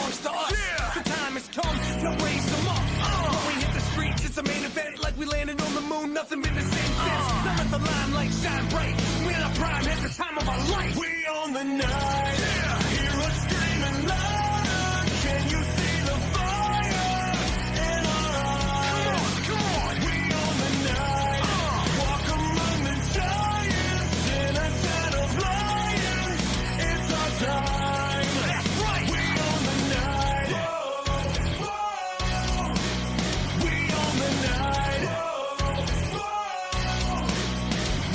belongs to us. The time has come, now raise them up. When we hit the streets, it's a main event, like we landed on the moon, nothing been the same since. Now let the limelight shine bright, we're in our prime, at the time of our life. We own the night, hear us screaming louder. Can you see the fire in our eyes? Come on, we own the night, walk among the giants in a den of lions. It's our time, that's right. We own the night, we own the night,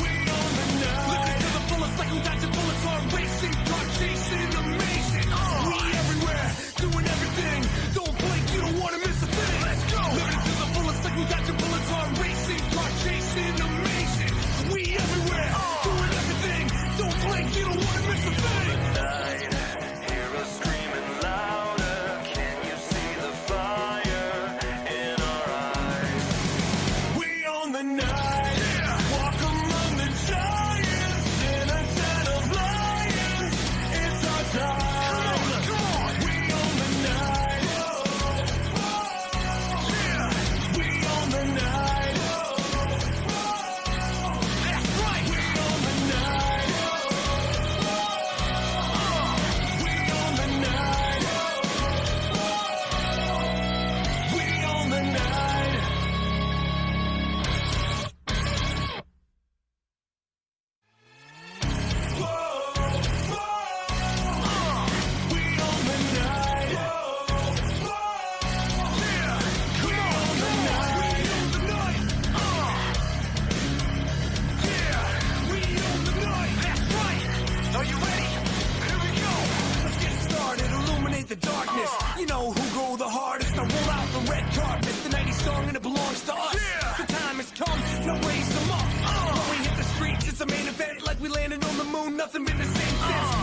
we own the night. Living to the fullest like we dodging bullets on racing, car chasing, amazing. We everywhere, doing everything. Don't blink, you don't wanna miss a thing. Let's go. Living to the fullest like we dodging bullets on racing, car chasing, amazing. We everywhere, doing everything. Don't blink, you don't wanna miss a thing. Hear us screaming louder. Can you see the fire in our eyes? We own the night, walk among the giants in a den of lions. It's our time. Come on, we own the night. We own the night. That's right. We own the night. We own the night. We own the night. We own the night. Come on, we own the night. We own the night. That's right. Are you ready? Here we go. Let's get started. Illuminate the darkness. You know who go the hardest. I roll out the red carpet. The 90s song and it belongs to us. The time has come. Now raise them up. When we hit the streets, it's a main event, like we landed on the moon. Nothing been the same since.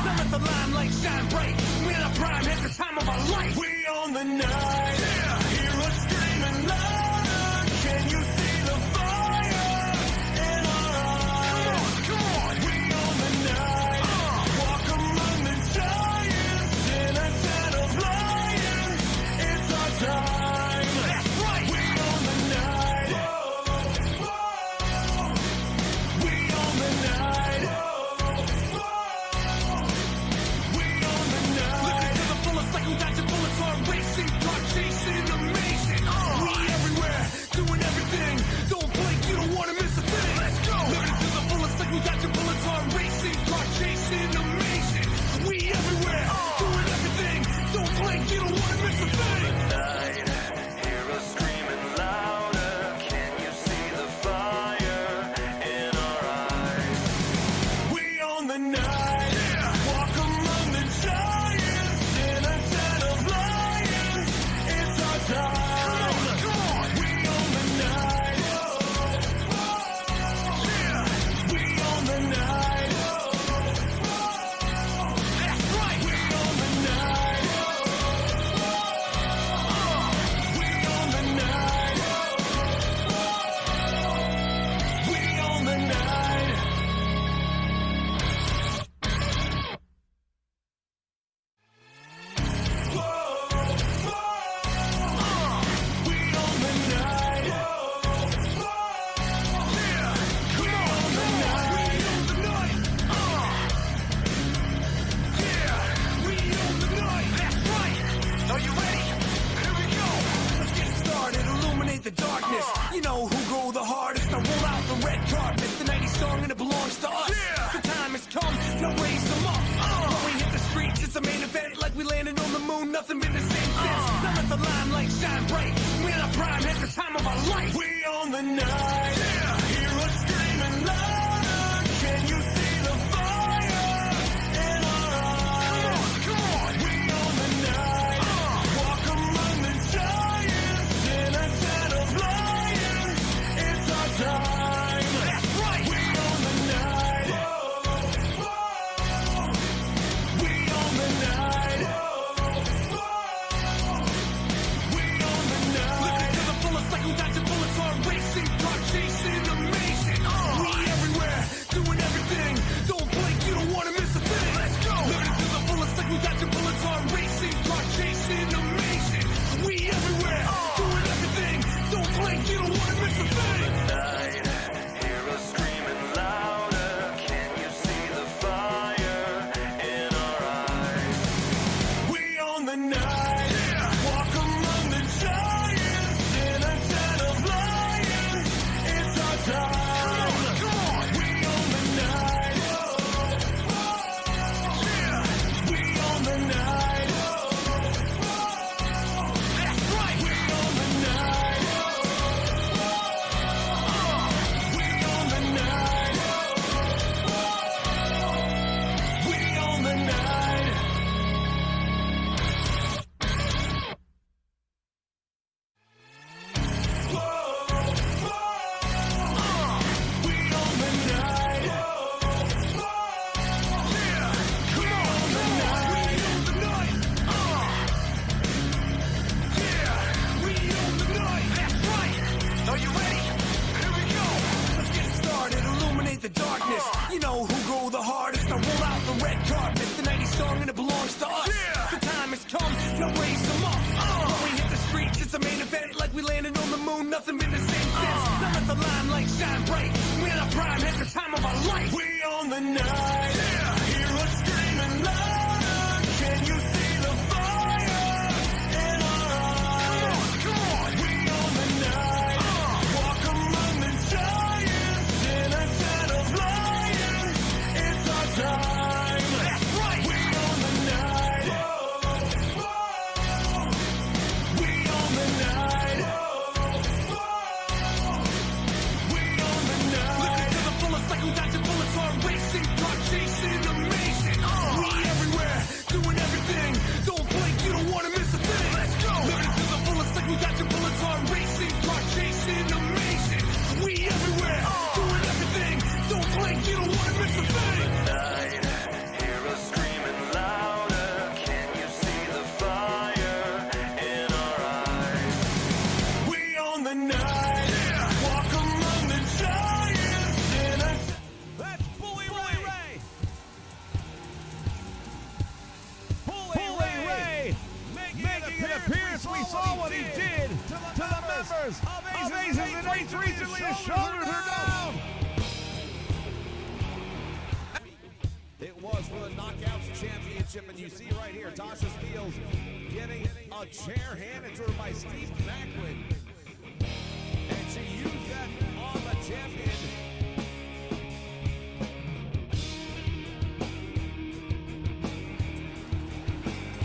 Now let the limelight shine bright. We're in our prime, at the time of our life. We own the night. Hear us screaming louder. Can you see the fire in our eyes? Come on, we own the night. Walk among the giants in a den of lions. It's our time. That's right. We own the night. We own the night. We own the night. Living to the fullest like we dodging bullets on racing, car chasing, amazing. We everywhere, doing everything. Don't blink, you don't wanna miss a thing. Let's go. Living to the fullest like we dodging bullets on racing, car chasing, amazing. We everywhere, doing everything. Don't blink, you don't wanna miss a thing. Hear us screaming louder. Can you see the fire in our eyes? We own the night. Walk among the giants in a den of lions. It's our time. Come on, we own the night. We own the night. That's right. We own the night. We own the night. We own the night. We own the night. Come on, we own the night. We own the night. That's right. Are you ready? Here we go. Let's get started. Illuminate the darkness. You know who go the hardest. I roll out the red carpet. The 90s song and it belongs to us. The time has come. Now raise them up. When we hit the streets, it's a main event, like we landed on the moon. Nothing been the same since. Now let the limelight shine bright. We're in our prime, at the time of our life. We own the night. Hear us screaming louder. Can you see the fire in our eyes? Come on, we own the night. Walk among the giants in a den of lions. It's our time. That's right. We own the night. We own the night. We own the night. Living to the fullest like we dodging bullets on racing, car chasing. moon, nothing been the same since. Now let the limelight shine bright. We're in our prime, at the time of our life. We own the night. Yeah. Hear us screaming louder. Can you see the fire in our eyes? Come on. We own the night. Walk among the giants in a den of lions. It's our time. That's right. We own the night. Whoa, whoa. We own the night. Whoa, whoa. We own the night. Looking to the fullest like we dodging bullets on racing, car chasing, amazing. We everywhere, doing everything. Don't blink, you don't want to miss a thing. Let's go. Living to the fullest like we dodging bullets on racing, car chasing, amazing. We everywhere, doing everything. Don't blink, you don't want to miss a thing. Night, hear us screaming louder. Can you see the fire in our eyes? We own the night. Yeah. Walk among the giants in a... That's Bully Ray. Bully Ray making an appearance. We saw what he did to the members of Aces and Eights recently. His shoulders are down. It was for the Knockouts Championship, and you see right here, Tasha Steele getting a chair handed to her by Steve Macklin. And she used that on the champion.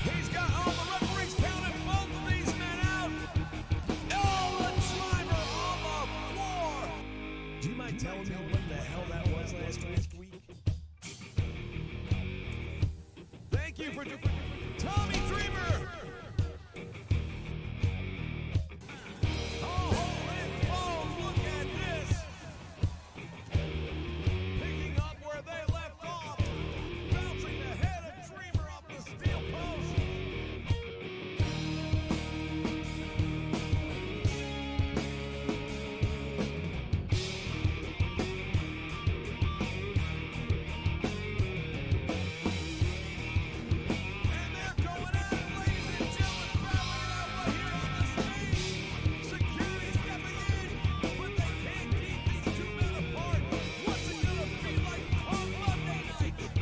He's got all the referees counted both of these men out. Oh, the driver on the floor. Do you mind telling me what the hell that was last week? Thank you for Tommy Dreamer. Oh, and oh, look at this. Picking up where they left off. Bouncing the head of Dreamer off the steel post. And they're going at it, ladies and gentlemen. Battling it out right here on the stage. Security stepping in, but they can't keep these two men apart. What's it gonna be like on Monday night?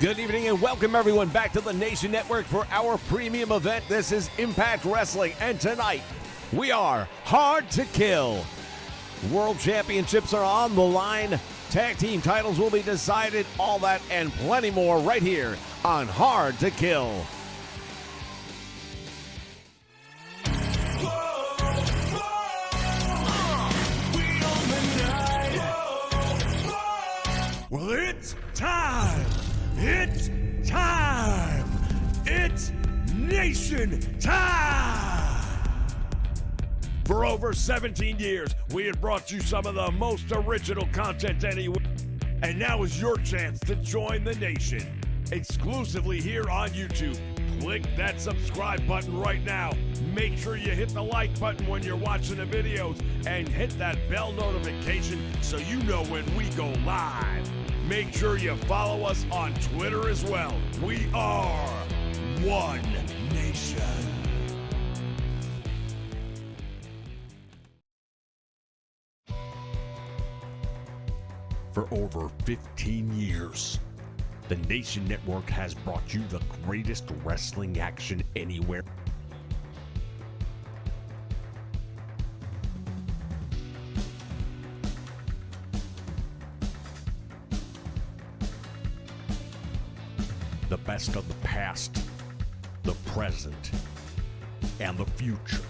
Good evening and welcome everyone back to the Nation Network for our premium event. This is Impact Wrestling, and tonight we are Hard to Kill. World Championships are on the line. Tag team titles will be decided. All that and plenty more right here on Hard to Kill. Well, it's time! It's time! It's Nation time! For over 17 years, we have brought you some of the most original content anywhere. And now is your chance to join the Nation. Exclusively here on YouTube. Click that subscribe button right now. Make sure you hit the like button when you're watching the videos and hit that bell notification so you know when we go live. Make sure you follow us on Twitter as well. We are One Nation. For over 15 years, the Nation Network has brought you the greatest wrestling action anywhere. The best of the past, the present, and the future.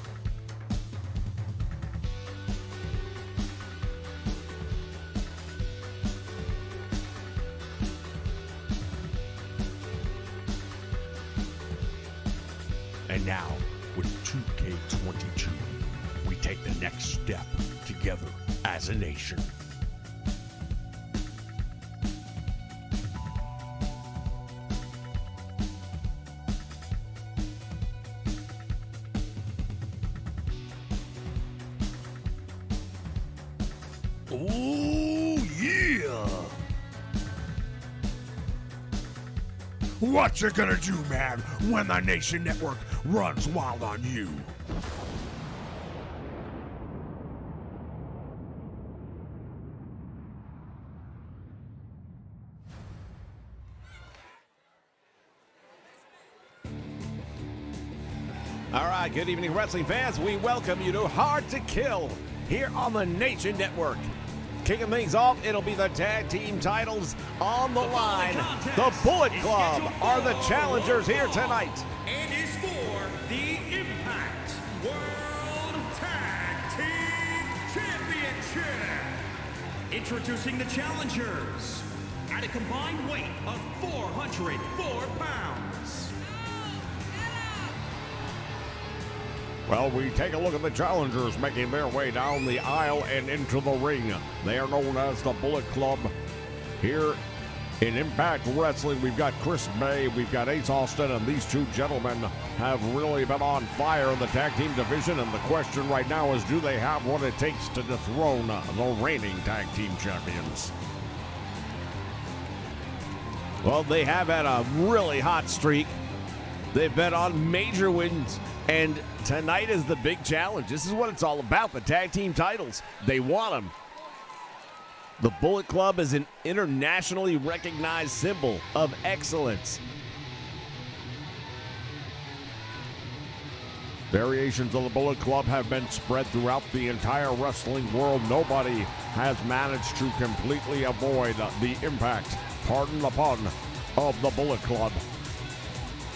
And now, with 2K22, we take the next step together as a nation. What you gonna do, man, when the Nation Network runs wild on you? All right, good evening, wrestling fans. We welcome you to Hard to Kill here on the Nation Network. Kicking things off, it'll be the tag team titles on the line. The Bullet Club are the challengers here tonight. And is for the Impact World Tag Team Championship. Introducing the challengers at a combined weight of 404 pounds. Well, we take a look at the challengers making their way down the aisle and into the ring. They are known as the Bullet Club. Here in Impact Wrestling, we've got Chris Bay, we've got Ace Austin, and these two gentlemen have really been on fire in the tag team division. And the question right now is, do they have what it takes to dethrone the reigning tag team champions? Well, they have had a really hot streak. They've been on major wins, and tonight is the big challenge. This is what it's all about, the tag team titles. They want them. The Bullet Club is an internationally recognized symbol of excellence. Variations of the Bullet Club have been spread throughout the entire wrestling world. Nobody has managed to completely avoid the impact, pardon the pun, of the Bullet Club.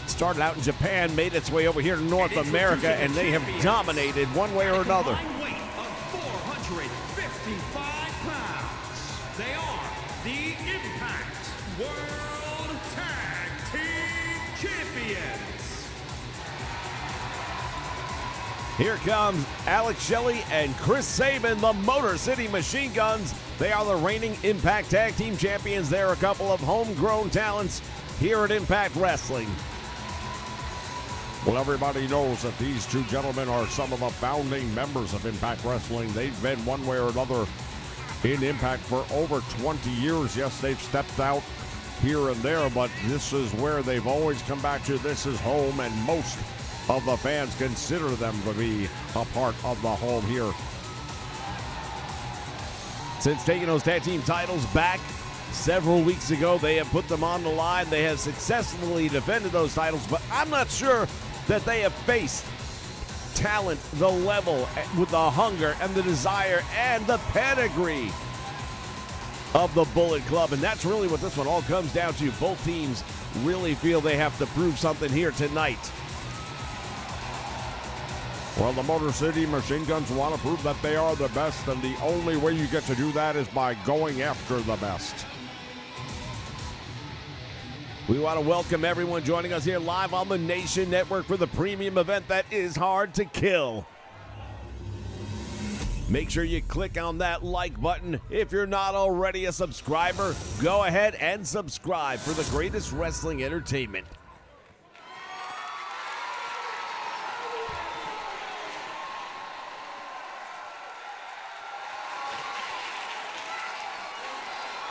Started out in Japan, made its way over here to North America, and they have dominated one way or another. Weight of 455 pounds. They are the Impact World Tag Team Champions. Here comes Alex Shelley and Chris Sabin, the Motor City Machine Guns. They are the reigning Impact Tag Team Champions. They're a couple of homegrown talents here at Impact Wrestling. Well, everybody knows that these two gentlemen are some of the founding members of Impact Wrestling. They've been one way or another in Impact for over 20 years. Yes, they've stepped out here and there, but this is where they've always come back to. This is home, and most of the fans consider them to be a part of the home here. Since taking those tag team titles back several weeks ago, they have put them on the line. They have successfully defended those titles, but I'm not sure that they have faced talent, the level, with the hunger and the desire and the pedigree of the Bullet Club. And that's really what this one all comes down to. Both teams really feel they have to prove something here tonight. Well, the Motor City Machine Guns want to prove that they are the best, and the only way you get to do that is by going after the best. We want to welcome everyone joining us here live on the Nation Network for the premium event that is Hard to Kill. Make sure you click on that like button. If you're not already a subscriber, go ahead and subscribe for the greatest wrestling entertainment.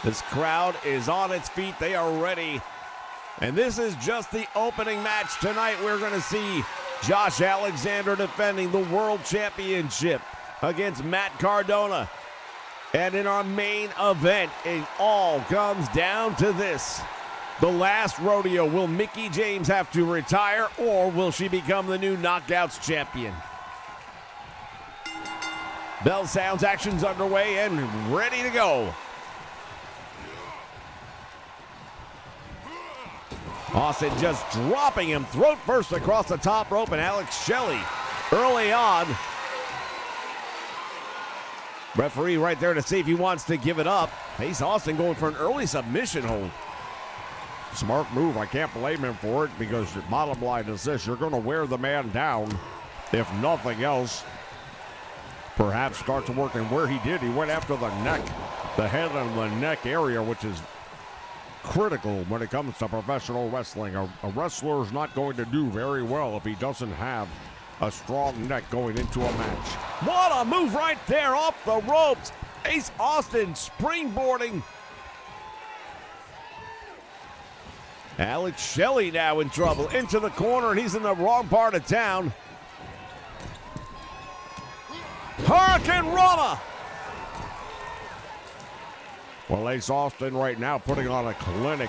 This crowd is on its feet. They are ready. And this is just the opening match tonight. We're going to see Josh Alexander defending the World Championship against Matt Cardona. And in our main event, it all comes down to this. The last rodeo. Will Mickie James have to retire, or will she become the new Knockouts champion? Bell sounds, action's underway and ready to go. Austin just dropping him throat first across the top rope, and Alex Shelley early on. Referee right there to see if he wants to give it up. Ace Austin going for an early submission hold. Smart move. I can't blame him for it, because the bottom line is this: you're going to wear the man down. If nothing else, perhaps start to work. And where he did, he went after the neck, the head and the neck area, which is critical when it comes to professional wrestling. A wrestler is not going to do very well if he doesn't have a strong neck going into a match. What a move right there off the ropes. Ace Austin springboarding. Alex Shelley now in trouble. Into the corner, and he's in the wrong part of town. Hurricane Rama! Well, Ace Austin right now putting on a clinic,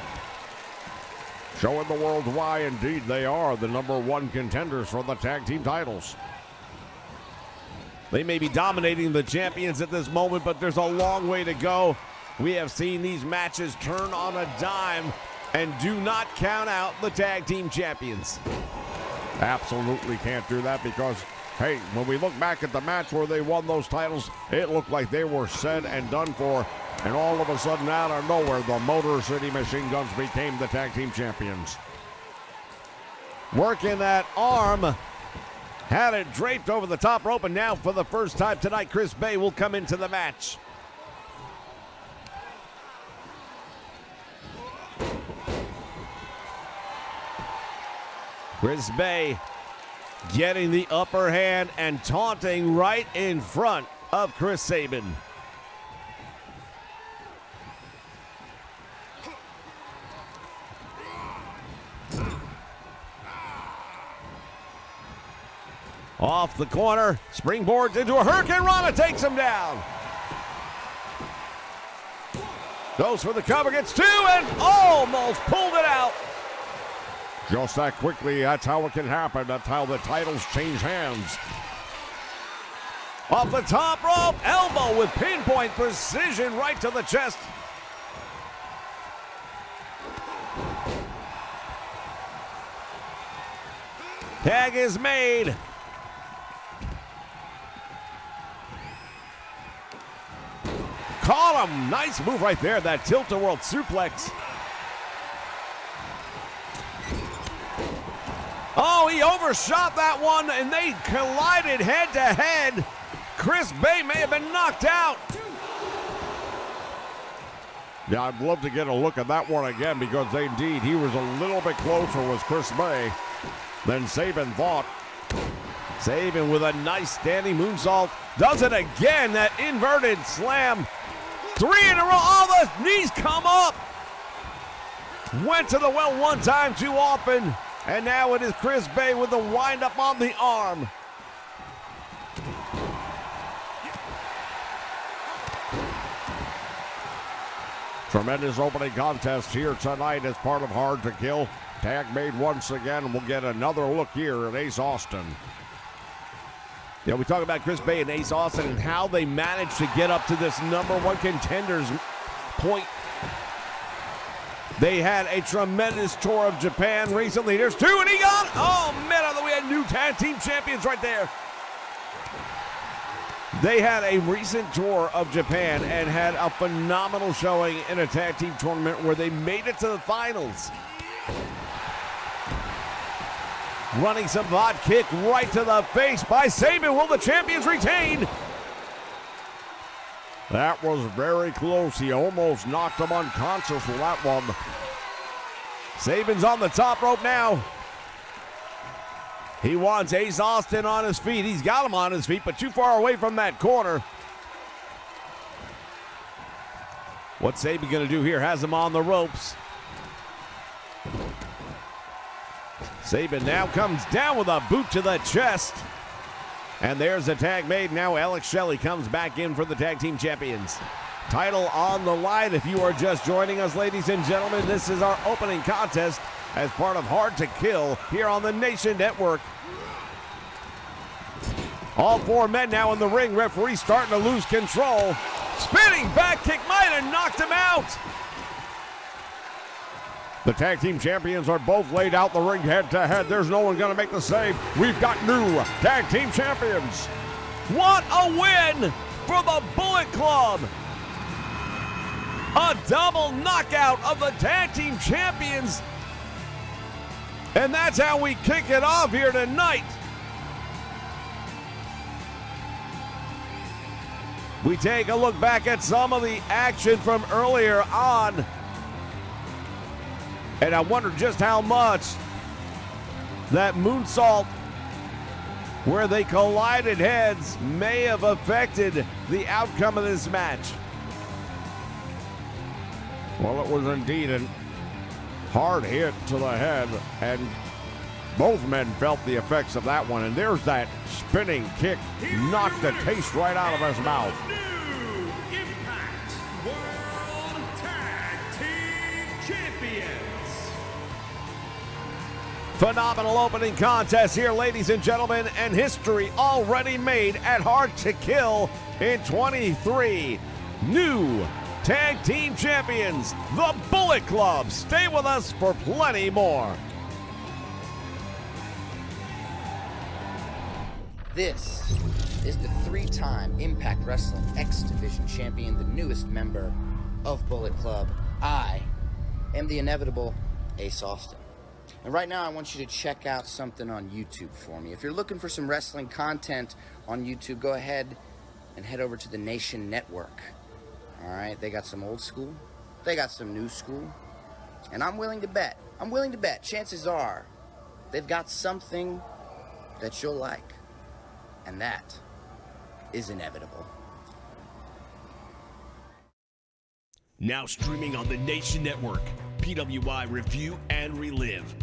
showing the world why indeed they are the #1 contenders for the tag team titles. They may be dominating the champions at this moment, but there's a long way to go. We have seen these matches turn on a dime, and do not count out the tag team champions. Absolutely can't do that because, hey, when we look back at the match where they won those titles, it looked like they were said and done for. And all of a sudden, out of nowhere, the Motor City Machine Guns became the tag team champions. Working that arm, had it draped over the top rope, and now for the first time tonight, Chris Bay will come into the match. Chris Bay getting the upper hand and taunting right in front of Chris Sabin. Off the corner, springboards into a Hurricane Rana, takes him down. Goes for the cover, gets two, and almost pulled it out. Just that quickly, that's how it can happen. That's how the titles change hands. Off the top rope, elbow with pinpoint precision right to the chest. Tag is made. Caught him. Nice move right there, that tilt-a-world suplex. Oh, he overshot that one, and they collided head-to-head. Chris Bay may have been knocked out. Yeah, I'd love to get a look at that one again because indeed he was a little bit closer, was Chris Bay, than Sabin thought. Sabin with a nice standing moonsault. Does it again, that inverted slam. 3 in a row. Oh, the knees come up. Went to the well one time too often. And now it is Chris Bay with the wind-up on the arm. Tremendous opening contest here tonight as part of Hard to Kill. Tag made once again. We'll get another look here at Ace Austin. Yeah, we talk about Chris Bay and Ace Austin and how they managed to get up to this #1 contenders point. They had a tremendous tour of Japan recently. There's two, and he got it. Oh, man, we had new tag team champions right there. They had a recent tour of Japan and had a phenomenal showing in a tag team tournament where they made it to the finals. Running some bot kick right to the face by Sabin. Will the champions retain? That was very close. He almost knocked him unconscious with that one. Sabin's on the top rope now. He wants Ace Austin on his feet. He's got him on his feet, but too far away from that corner. What's Sabin going to do here? Has him on the ropes. Sabin now comes down with a boot to the chest. And there's a tag made. Now Alex Shelley comes back in for the tag team champions. Title on the line. If you are just joining us, ladies and gentlemen, this is our opening contest as part of Hard to Kill here on the Nation Network. All four men now in the ring. Referee starting to lose control. Spinning back kick might have knocked him out. The tag team champions are both laid out the ring head to head. There's no one going to make the save. We've got new tag team champions. What a win for the Bullet Club. A double knockout of the tag team champions. And that's how we kick it off here tonight. We take a look back at some of the action from earlier on. And I wonder just how much that moonsault where they collided heads may have affected the outcome of this match. Well, it was indeed an Hard hit to the head, and both men felt the effects of that one. And there's that spinning kick, knocked the taste right out of his mouth. New Impact World Tag Team Champions. Phenomenal opening contest here, ladies and gentlemen, and history already made at Hard to Kill in 23. New Tag Team Champions, the Bullet Club. Stay with us for plenty more. This is the three-time Impact Wrestling X Division champion, the newest member of Bullet Club. I am the inevitable Ace Austin. And right now I want you to check out something on YouTube for me. If you're looking for some wrestling content on YouTube, go ahead and head over to the Nation Network. All right, they got some old school, they got some new school, and I'm willing to bet, chances are they've got something that you'll like. And that is inevitable. Now streaming on the Nation Network, PWI Review and Relive,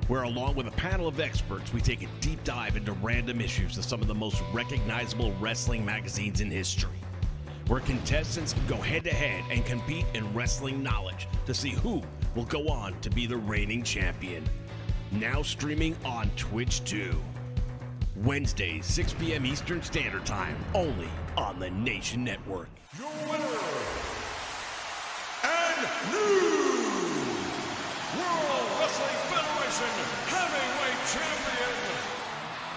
where along with a panel of experts, we take a deep dive into random issues of some of the most recognizable wrestling magazines in history, where contestants go head-to-head and compete in wrestling knowledge to see who will go on to be the reigning champion. Now streaming on Twitch too. Wednesdays, 6 p.m. Eastern Standard Time, only on the Nation Network. Your winner and new World Wrestling Federation Heavyweight Champion.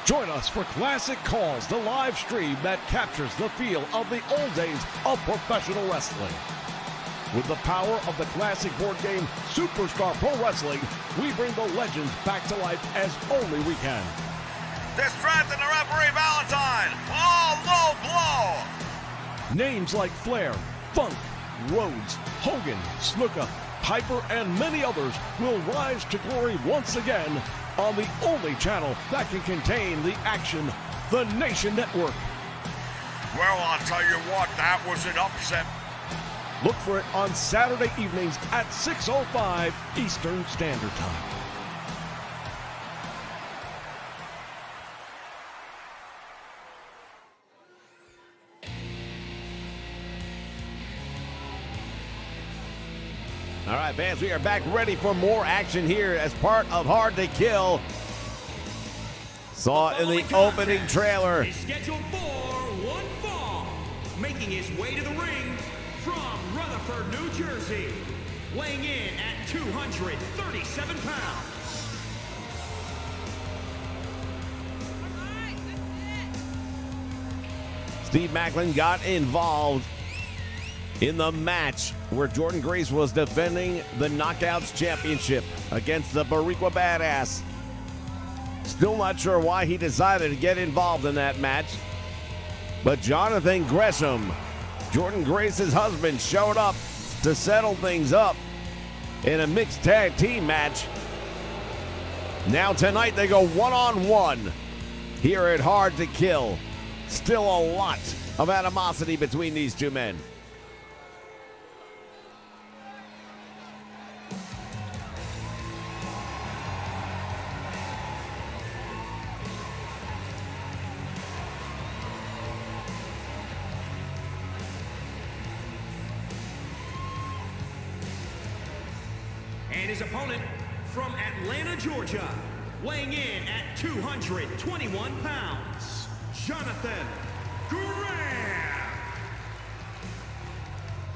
Join us for Classic Calls, the live stream that captures the feel of the old days of professional wrestling. With the power of the classic board game Superstar Pro Wrestling, we bring the legends back to life as only we can. Distracting the referee Valentine. Oh, low blow. Names like Flair, Funk, Rhodes, Hogan, Snuka, Piper, and many others will rise to glory once again on the only channel that can contain the action, the Nation Network. Well, I'll tell you what, that was an upset. Look for it on Saturday evenings at 6:05 Eastern Standard Time. All right, fans, we are back ready for more action here as part of Hard to Kill. Saw it in the opening trailer. Is scheduled for one fall, making his way to the ring from Rutherford, New Jersey, weighing in at 237 pounds. Steve Macklin got involved in the match where Jordan Grace was defending the Knockouts Championship against the Boricua Badass. Still not sure why he decided to get involved in that match, but Jonathan Gresham, Jordan Grace's husband, showed up to settle things up in a mixed tag team match. Now tonight they go one-on-one here at Hard to Kill. Still a lot of animosity between these two men. And his opponent from Atlanta, Georgia, weighing in at 221 pounds, Jonathan Graham.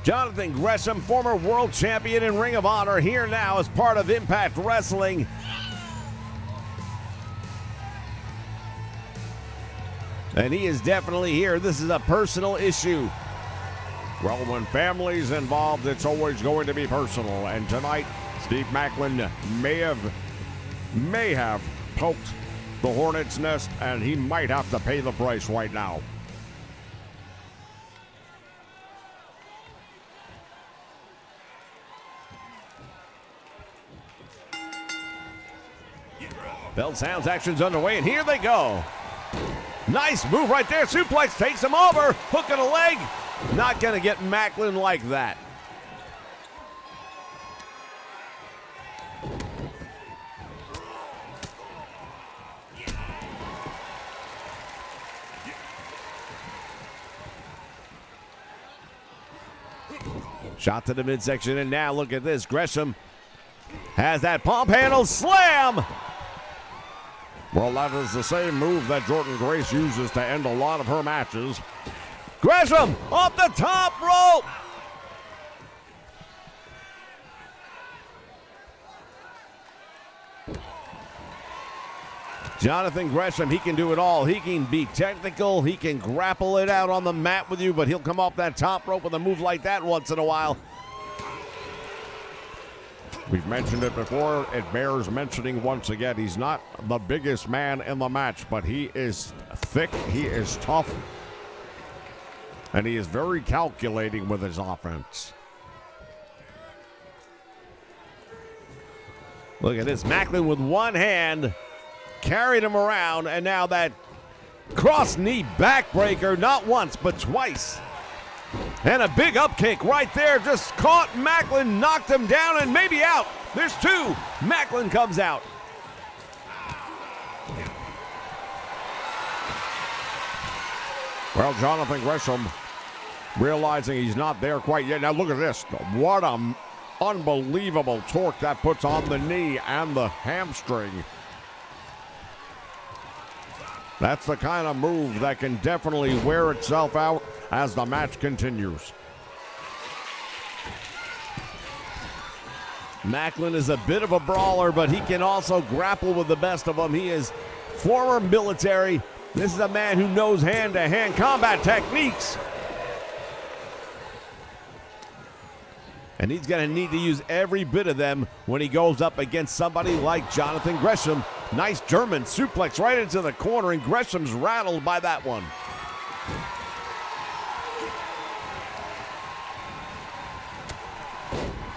Jonathan Gresham, former world champion in Ring of Honor, here now as part of Impact Wrestling. And he is definitely here. This is a personal issue. Well, when family's involved, it's always going to be personal. And tonight, Steve Macklin may have poked the hornet's nest, and he might have to pay the price right now. Bell Sounds action's underway, and here they go. Nice move right there. Suplex takes him over. Hook of the leg. Not going to get Macklin like that. Shot to the midsection, and now look at this. Gresham has that pump handle slam. Well, that is the same move that Jordan Grace uses to end a lot of her matches. Gresham off the top rope. Jonathan Gresham, he can do it all. He can be technical. He can grapple it out on the mat with you, but he'll come off that top rope with a move like that once in a while. We've mentioned it before. It bears mentioning once again. He's not the biggest man in the match, but he is thick. He is tough. And he is very calculating with his offense. Look at this. Macklin with one hand carried him around, and now that cross knee backbreaker, not once but twice. And a big up kick right there, just caught Macklin, knocked him down, and maybe out. There's two. Macklin comes out. Well, Jonathan Gresham realizing he's not there quite yet. Now look at this. What a unbelievable torque that puts on the knee and the hamstring. That's the kind of move that can definitely wear itself out as the match continues. Macklin is a bit of a brawler, but he can also grapple with the best of them. He is former military. This is a man who knows hand-to-hand combat techniques. And he's going to need to use every bit of them when he goes up against somebody like Jonathan Gresham. Nice German suplex right into the corner, and Gresham's rattled by that one.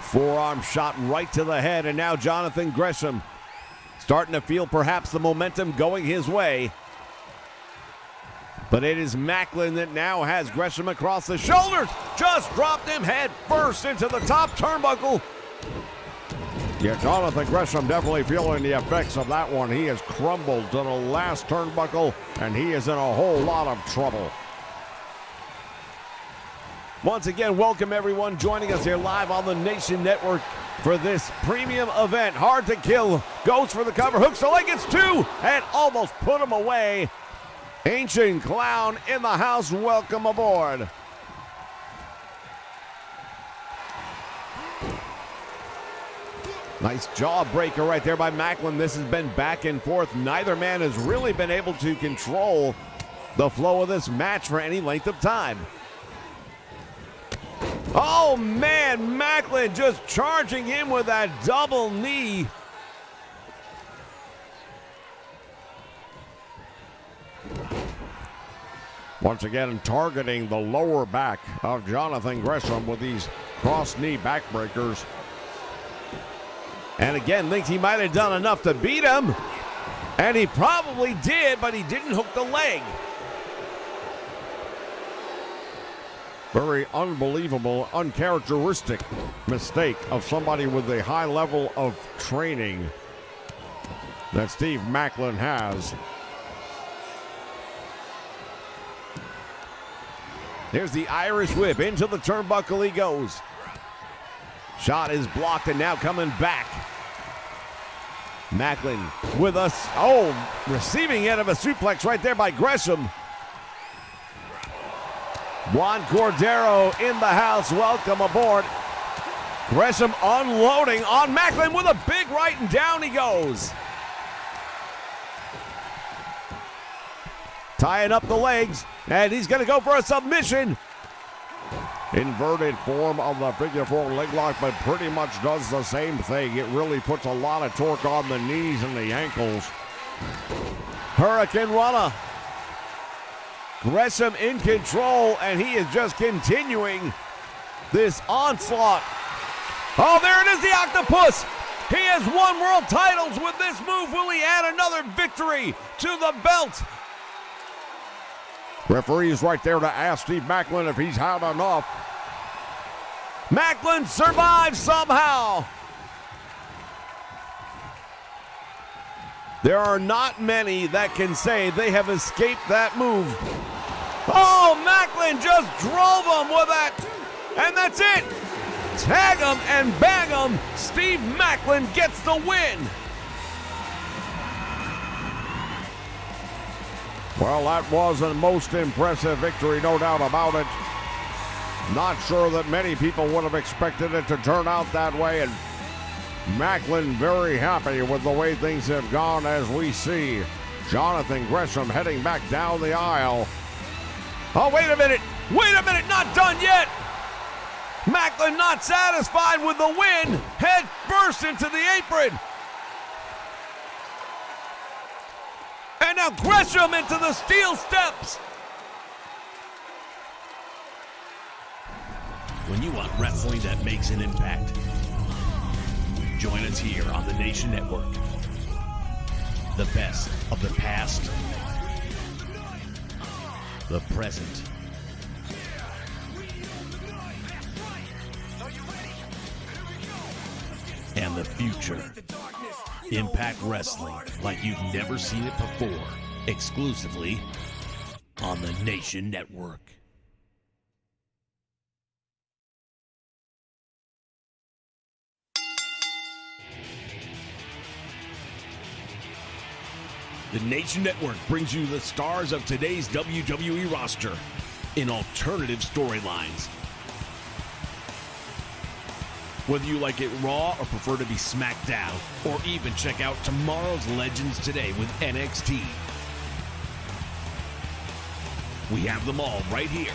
Forearm shot right to the head, and now Jonathan Gresham starting to feel perhaps the momentum going his way. But it is Macklin that now has Gresham across the shoulders. Just dropped him head first into the top turnbuckle. Yeah, Jonathan Gresham definitely feeling the effects of that one. He has crumbled to the last turnbuckle, and he is in a whole lot of trouble. Once again, welcome everyone joining us here live on the Nation Network for this premium event. Hard to Kill goes for the cover, hooks the leg, it's two, and almost put him away. Ancient Clown in the house, welcome aboard. Nice jawbreaker right there by Macklin. This has been back and forth. Neither man has really been able to control the flow of this match for any length of time. Oh man, Macklin just charging in with that double knee. Once again, targeting the lower back of Jonathan Gresham with these cross knee backbreakers. And again, thinks he might have done enough to beat him. And he probably did, but he didn't hook the leg. Very unbelievable, uncharacteristic mistake of somebody with a high level of training that Steve Macklin has. Here's the Irish whip. Into the turnbuckle he goes. Shot is blocked and now coming back. Macklin with us. Oh, receiving end of a suplex right there by Gresham. Juan Cordero in the house. Welcome aboard. Gresham unloading on Macklin with a big right, and down he goes. Tying up the legs, and he's going to go for a submission. Inverted form of the figure four leg lock, but pretty much does the same thing. It really puts a lot of torque on the knees and the ankles. Hurricane Rana. Gresham in control, and he is just continuing this onslaught. Oh, there it is, the octopus. He has won world titles with this move. Will he add another victory to the belt? Referee's right there to ask Steve Macklin if he's had enough. Macklin survives somehow. There are not many that can say they have escaped that move. Oh, Macklin just drove him with that, and that's it. Tag him and bang him. Steve Maclin gets the win. Well, that was a most impressive victory, no doubt about it. Not sure that many people would have expected it to turn out that way, and Maclin very happy with the way things have gone, as we see Jonathan Gresham heading back down the aisle. Oh, wait a minute. Wait a minute. Not done yet. Maclin not satisfied with the win. Head first into the apron. And now Gresham into the steel steps. When you want wrestling that makes an impact, join us here on the Nation Network. The best of the past, the present, and the future. Impact Wrestling like you've never seen it before, exclusively on the Nation Network. The Nation Network brings you the stars of today's WWE roster in alternative storylines. Whether you like it raw or prefer to be smacked down, or even check out tomorrow's Legends today with NXT. We have them all right here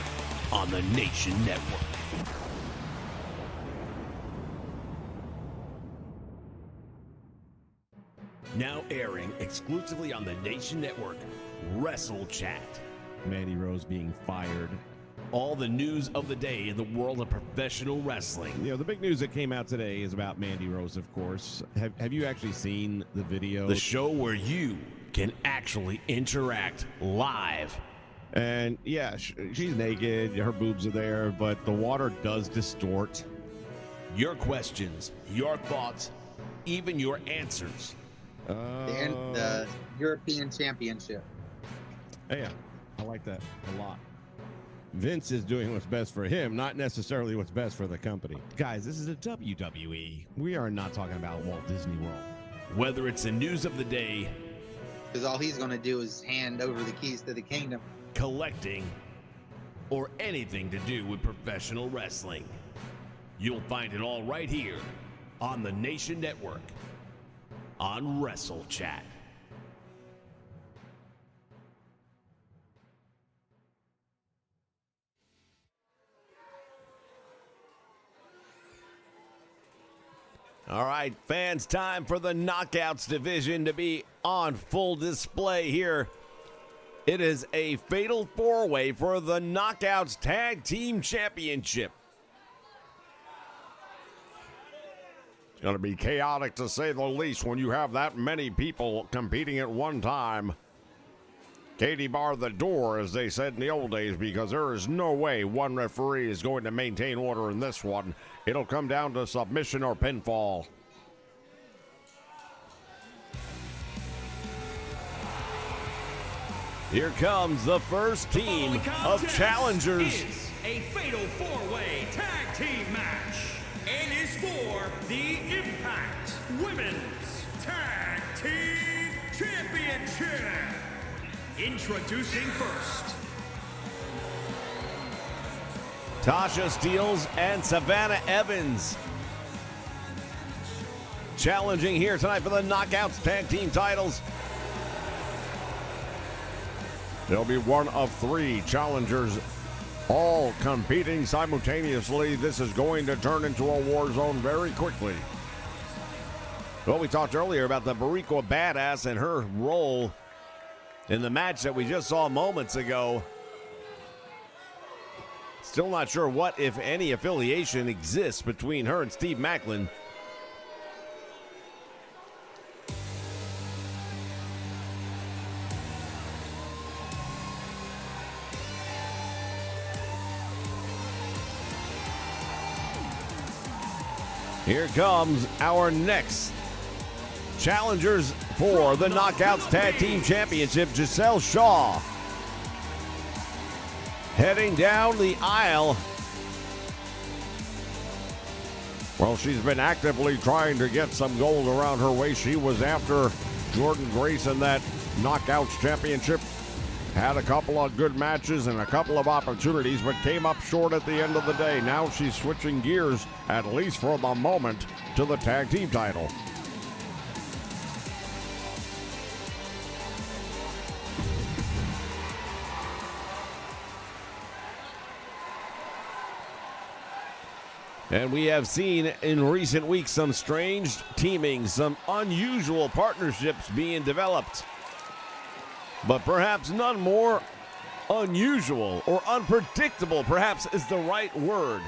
on the Nation Network. Now airing exclusively on the Nation Network, Wrestle Chat. Mandy Rose being fired. All the news of the day in the world of professional wrestling. You know, the big news that came out today is about Mandy Rose, of course. Have you actually seen the video? The show where you can actually interact live. And yeah, she's naked, her boobs are there, but the water does distort. Your questions, your thoughts, even your answers. The European Championship. Yeah, I like that a lot. Vince is doing what's best for him, not necessarily what's best for the company. Guys, this is a WWE. We are not talking about Walt Disney World. Whether it's the news of the day, Because all he's going to do is hand over the keys to the kingdom. collecting, or anything to do with professional wrestling, you'll find it all right here on the Nation Network on Wrestle Chat. All right, fans, time for the Knockouts division to be on full display here. It is a fatal four-way for the Knockouts Tag Team Championship. It's going to be chaotic, to say the least, when you have that many people competing at one time. Katie bar the door, as they said in the old days, because there is no way one referee is going to maintain order in this one. It'll come down to submission or pinfall. Here comes the first team of challengers. Is a fatal four-way tag team match and is for the Impact Women's Tag Team Championship. Introducing first, Tasha Steelz and Savannah Evans challenging here tonight for the Knockouts Tag Team titles. There'll be one of three challengers, all competing simultaneously. This is going to turn into a war zone very quickly. Well, we talked earlier about the Boricua Badass and her role in the match that we just saw moments ago. Still not sure what, if any, affiliation exists between her and Steve Maclin. Here comes our next challengers for the Knockouts Tag Team Championship. Giselle Shaw heading down the aisle. Well, she's been actively trying to get some gold around her waist. She was after Jordan Grace in that Knockouts Championship. Had a couple of good matches and a couple of opportunities, but came up short at the end of the day. Now she's switching gears, at least for the moment, to the tag team title. And we have seen in recent weeks some strange teaming, some unusual partnerships being developed. But perhaps none more unusual or unpredictable, perhaps is the right word,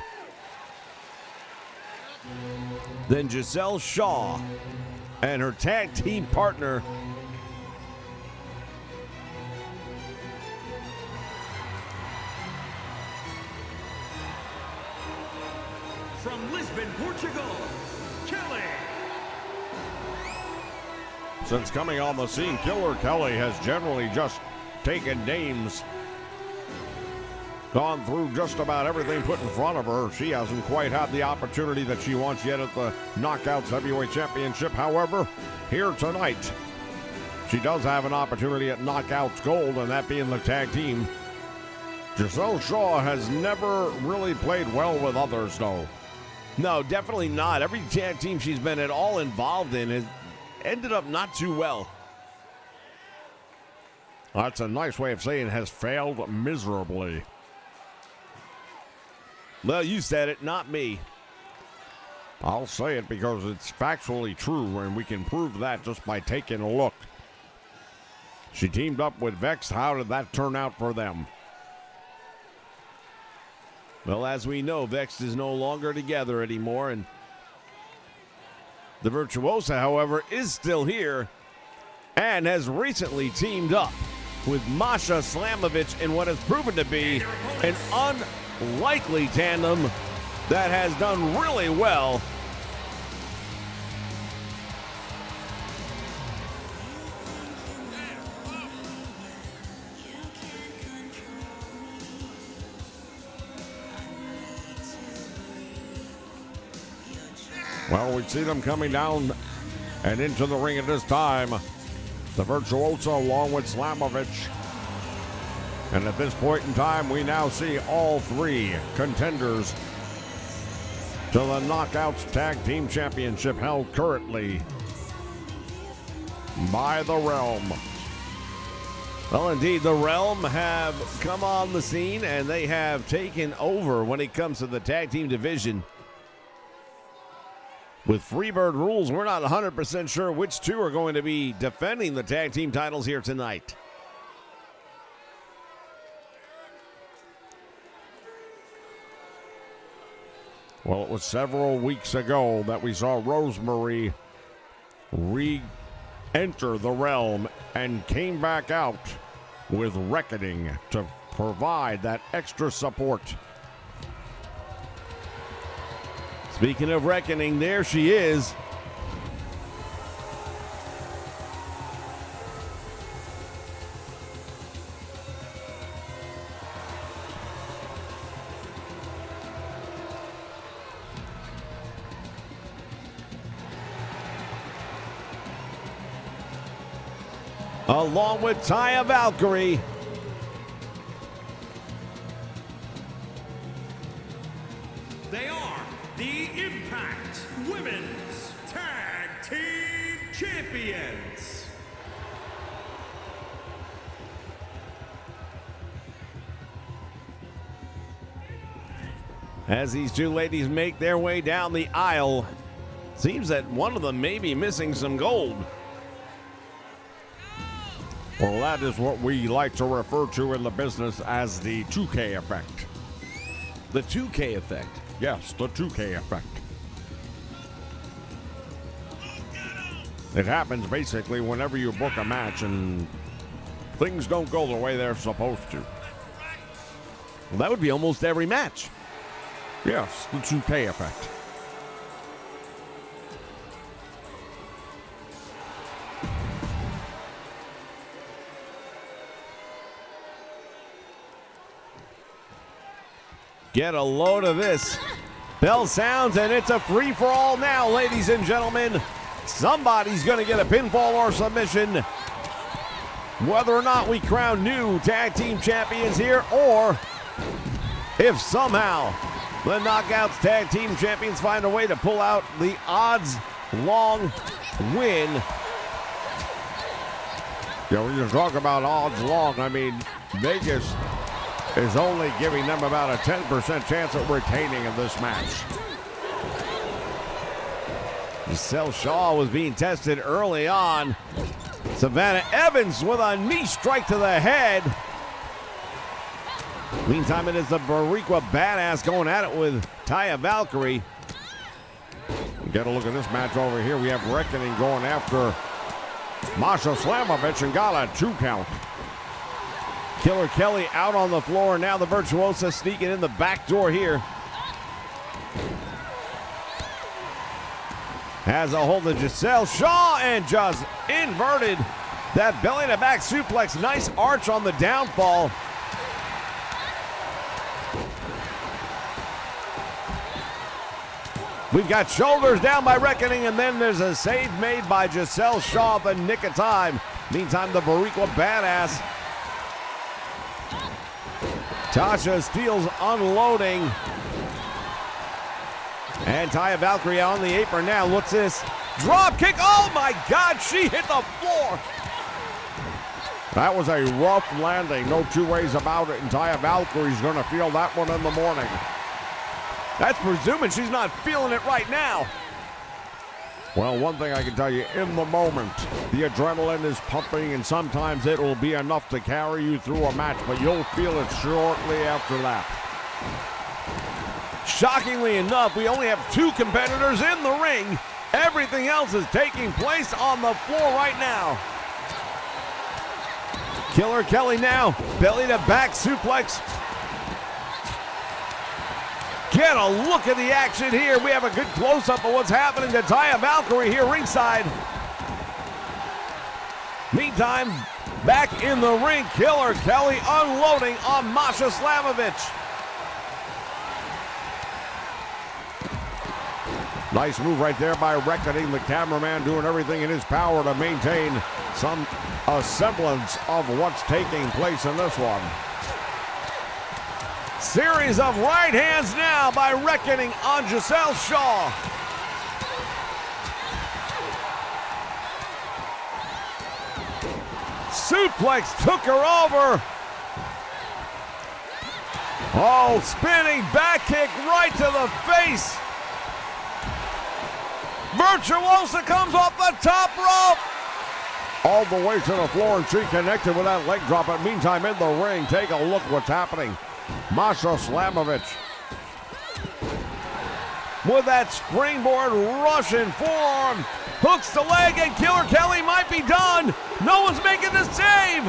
than Giselle Shaw and her tag team partner, From Lisbon, Portugal, Kelly. Since coming on the scene, Killer Kelly has generally just taken names, gone through just about everything put in front of her. She hasn't quite had the opportunity that she wants yet at the Knockouts Heavyweight Championship. However, here tonight, she does have an opportunity at Knockouts Gold, and that being the tag team. Giselle Shaw has never really played well with others, though. no, definitely not. Every tag team she's been at all involved in has ended up not too well. That's a nice way of saying has failed miserably. Well, you said it, not me. I'll say it because it's factually true, and we can prove that just by taking a look. She teamed up with Vex. How did that turn out for them? Well, as we know, Vex is no longer together anymore, and the Virtuosa, however, is still here and has recently teamed up with Masha Slamovich in what has proven to be an unlikely tandem that has done really well. Well, we see them coming down and into the ring at this time. The Virtuosa along with Slamovich. And at this point in time, we now see all three contenders to the Knockouts Tag Team Championship, held currently by the Realm. Well, indeed, the Realm have come on the scene, and they have taken over when it comes to the tag team division. With Freebird rules, we're not 100% sure which two are going to be defending the tag team titles here tonight. Well, it was several weeks ago that we saw Rosemary re-enter the Realm and came back out with Reckoning to provide that extra support. Speaking of Reckoning, there she is. Along with Taya Valkyrie. They are the Impact Women's Tag Team Champions. As these two ladies make their way down the aisle, seems that one of them may be missing some gold. Well, that is what we like to refer to in the business as the 2K effect. The 2K effect. Yes, the 2K effect. It happens basically whenever you book a match and things don't go the way they're supposed to. Well, that would be almost every match. Yes, the 2K effect. Get a load of this. Bell sounds, and it's a free-for-all now, ladies and gentlemen. Somebody's going to get a pinfall or submission. Whether or not we crown new tag team champions here, or if somehow the Knockouts tag team champions find a way to pull out the odds-long win. Yeah, when you talk about odds long, I mean, Vegas is only giving them about a 10% chance of retaining in this match. Giselle Shaw was being tested early on. Savannah Evans with a knee strike to the head. Meantime, it is the Boricua Badass going at it with Taya Valkyrie. Get a look at this match over here. We have Reckoning going after Masha Slamovich and got a 2 count. Killer Kelly out on the floor. Now the Virtuosa sneaking in the back door here. Has a hold of Giselle Shaw and just inverted that belly to back suplex. Nice arch on the downfall. We've got shoulders down by Reckoning, and then there's a save made by Giselle Shaw at the nick of time. Meantime, the Boricua Badass. Tasha Steele's unloading. And Taya Valkyrie on the apron now. What's this? Drop kick. Oh my God, she hit the floor. That was a rough landing. No two ways about it. And Taya Valkyrie's going to feel that one in the morning. That's presuming she's not feeling it right now. Well, one thing I can tell you, in the moment, the adrenaline is pumping, and sometimes it will be enough to carry you through a match, but you'll feel it shortly after that. Shockingly enough, we only have 2 competitors in the ring. Everything else is taking place on the floor right now. Killer Kelly now, belly to back suplex. Get a look at the action here. We have a good close-up of what's happening to Taya Valkyrie here ringside. Meantime, back in the ring, Killer Kelly unloading on Masha Slamovich. Nice move right there by Reckoning, the cameraman doing everything in his power to maintain a semblance of what's taking place in this one. Series of right hands now by Reckoning on Giselle Shaw. Suplex took her over. Oh, spinning back kick right to the face. Virtuosa comes off the top rope. All the way to the floor, and she connected with that leg drop. But meantime, in the ring, take a look what's happening. Masha Slamovich with that springboard Russian forearm, hooks the leg, and Killer Kelly might be done. No one's making the save.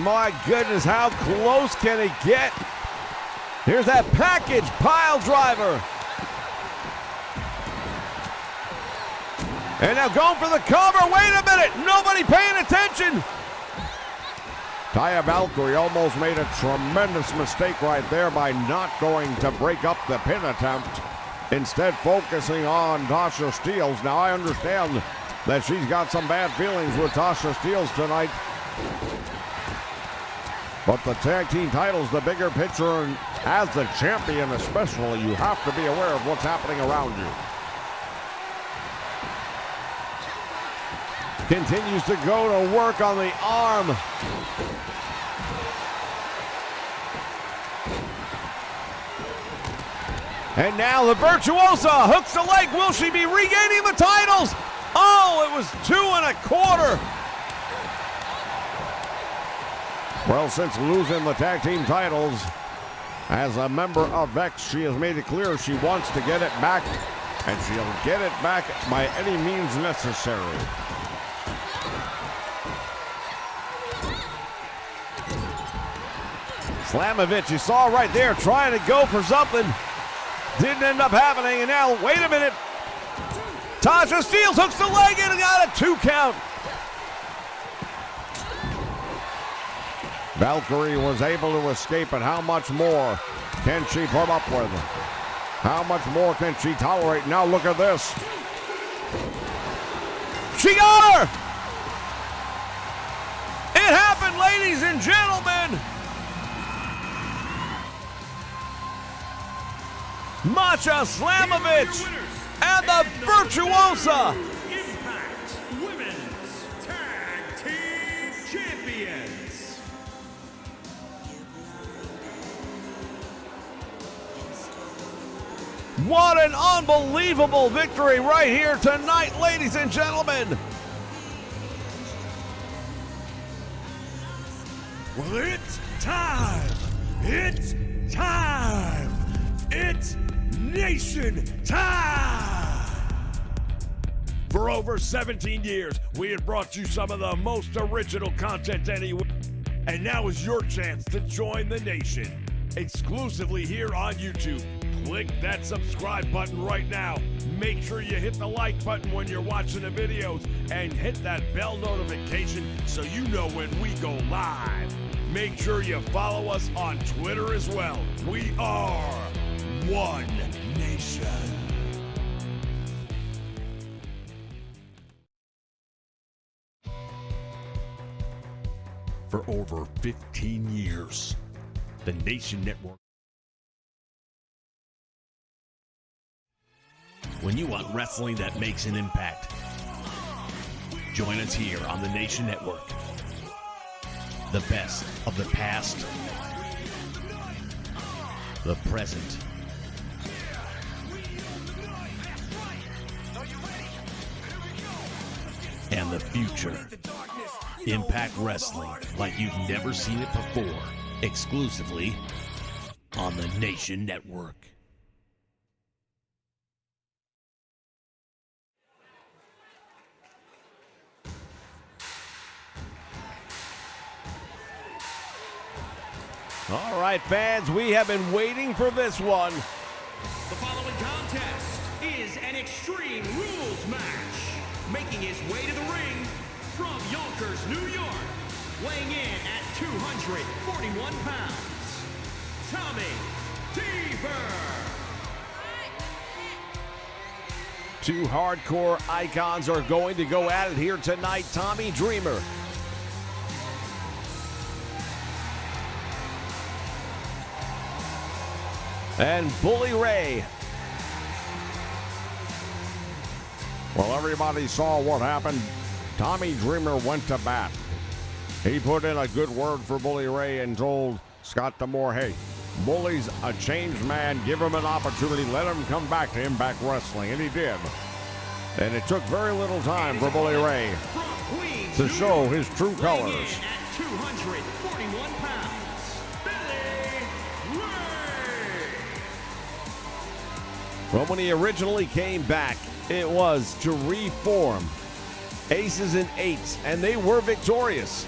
My goodness, how close can it get? Here's that package pile driver. And now going for the cover. Wait a minute. Nobody paying attention. Taya Valkyrie almost made a tremendous mistake right there by not going to break up the pin attempt, instead focusing on Tasha Steelz. Now I understand that she's got some bad feelings with Tasha Steelz tonight, but the tag team title's the bigger picture, and as the champion especially, you have to be aware of what's happening around you. Continues to go to work on the arm. And now the Virtuosa hooks the leg. Will she be regaining the titles? Oh, it was 2 1/4. Well, since losing the tag team titles as a member of Vex, she has made it clear she wants to get it back, and she'll get it back by any means necessary. Slamovich, you saw right there, trying to go for something. Didn't end up happening, and now, wait a minute. Tasha Steelz hooks the leg in and got a 2 count. Valkyrie was able to escape, and how much more can she put up with? How much more can she tolerate? Now look at this. She got her! It happened, ladies and gentlemen! Masha Slamovich and the Virtuosa! Impact Women's Tag Team Champions. What an unbelievable victory right here tonight, ladies and gentlemen! Well, it's time. It's time. It's Nation time. For over 17 years, we have brought you some of the most original content anywhere. And now is your chance to join the nation. Exclusively here on YouTube. Click that subscribe button right now. Make sure you hit the like button when you're watching the videos and hit that bell notification so you know when we go live. Make sure you follow us on Twitter as well. We are One Nation. For over 15 years, the Nation Network. When you want wrestling that makes an impact, join us here on the Nation Network. The best of the past, the present, and the future. Impact Wrestling like you've never seen it before, exclusively on the Nation Network. All right, fans, we have been waiting for this one. The following contest is an Extreme Rules match. Making his way to the ring from Yonkers, New York, weighing in at 241 pounds, Tommy Deaver. Two hardcore icons are going to go at it here tonight. Tommy Dreamer and Bully Ray. Well, everybody saw what happened. Tommy Dreamer went to bat. He put in a good word for Bully Ray and told Scott D'Amore, hey, Bully's a changed man. Give him an opportunity. Let him come back to Impact Wrestling. And he did. And it took very little time for Bully Ray to show his true colors. At 241 pounds, Bully Ray. Well, when he originally came back, it was to reform Aces and Eights, and they were victorious.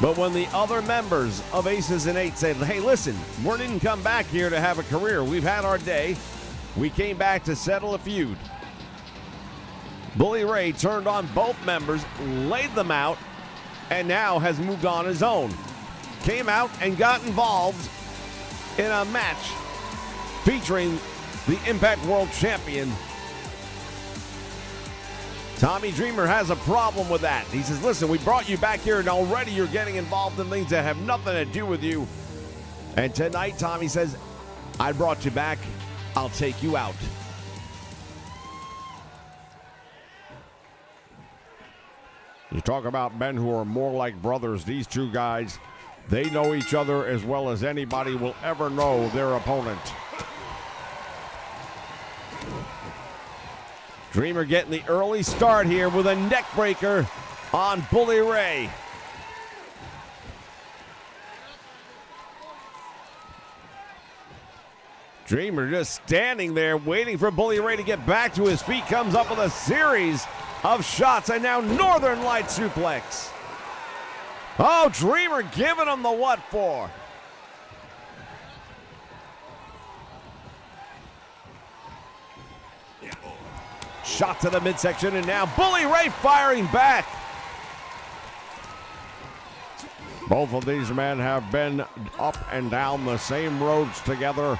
But when the other members of Aces and Eights said, hey, listen, we didn't come back here to have a career. We've had our day. We came back to settle a feud. Bully Ray turned on both members, laid them out, and now has moved on his own. Came out and got involved in a match featuring the Impact World Champion. Tommy Dreamer has a problem with that. He says, listen, we brought you back here and already you're getting involved in things that have nothing to do with you. And tonight, Tommy says, I brought you back. I'll take you out. You talk about men who are more like brothers. These two guys, they know each other as well as anybody will ever know their opponent. Dreamer getting the early start here with a neck breaker on Bully Ray. Dreamer just standing there waiting for Bully Ray to get back to his feet. Comes up with a series of shots and now Northern Light suplex. Oh, Dreamer giving him the what for. Shot to the midsection, and now Bully Ray firing back. Both of these men have been up and down the same roads together,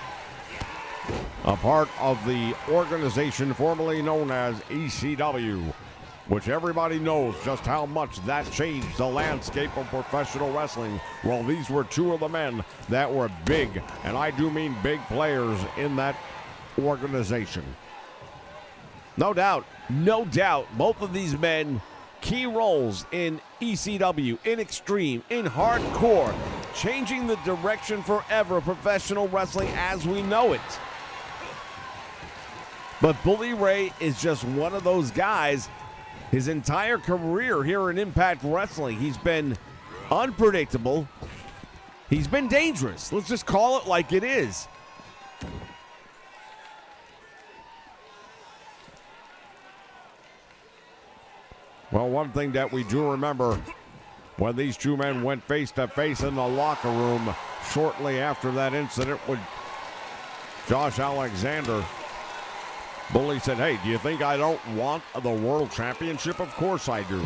a part of the organization formerly known as ECW, which everybody knows just how much that changed the landscape of professional wrestling. Well, these were two of the men that were big, and I do mean big players in that organization. No doubt, both of these men, key roles in ECW, in Extreme, in Hardcore, changing the direction forever of professional wrestling as we know it. But Bully Ray is just one of those guys. His entire career here in Impact Wrestling, he's been unpredictable. He's been dangerous. Let's just call it like it is. Well, one thing that we do remember, when these two men went face to face in the locker room shortly after that incident with Josh Alexander, Bully said, "Hey, do you think I don't want the world championship? Of course I do."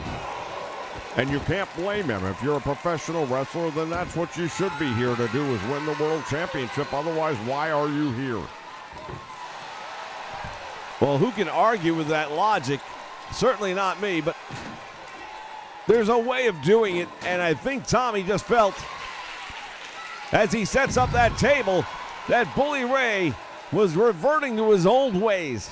And you can't blame him. If you're a professional wrestler, then that's what you should be here to do, is win the world championship. Otherwise, why are you here? Well, who can argue with that logic? Certainly not me, but there's a way of doing it, and I think Tommy just felt, as he sets up that table, that Bully Ray was reverting to his old ways.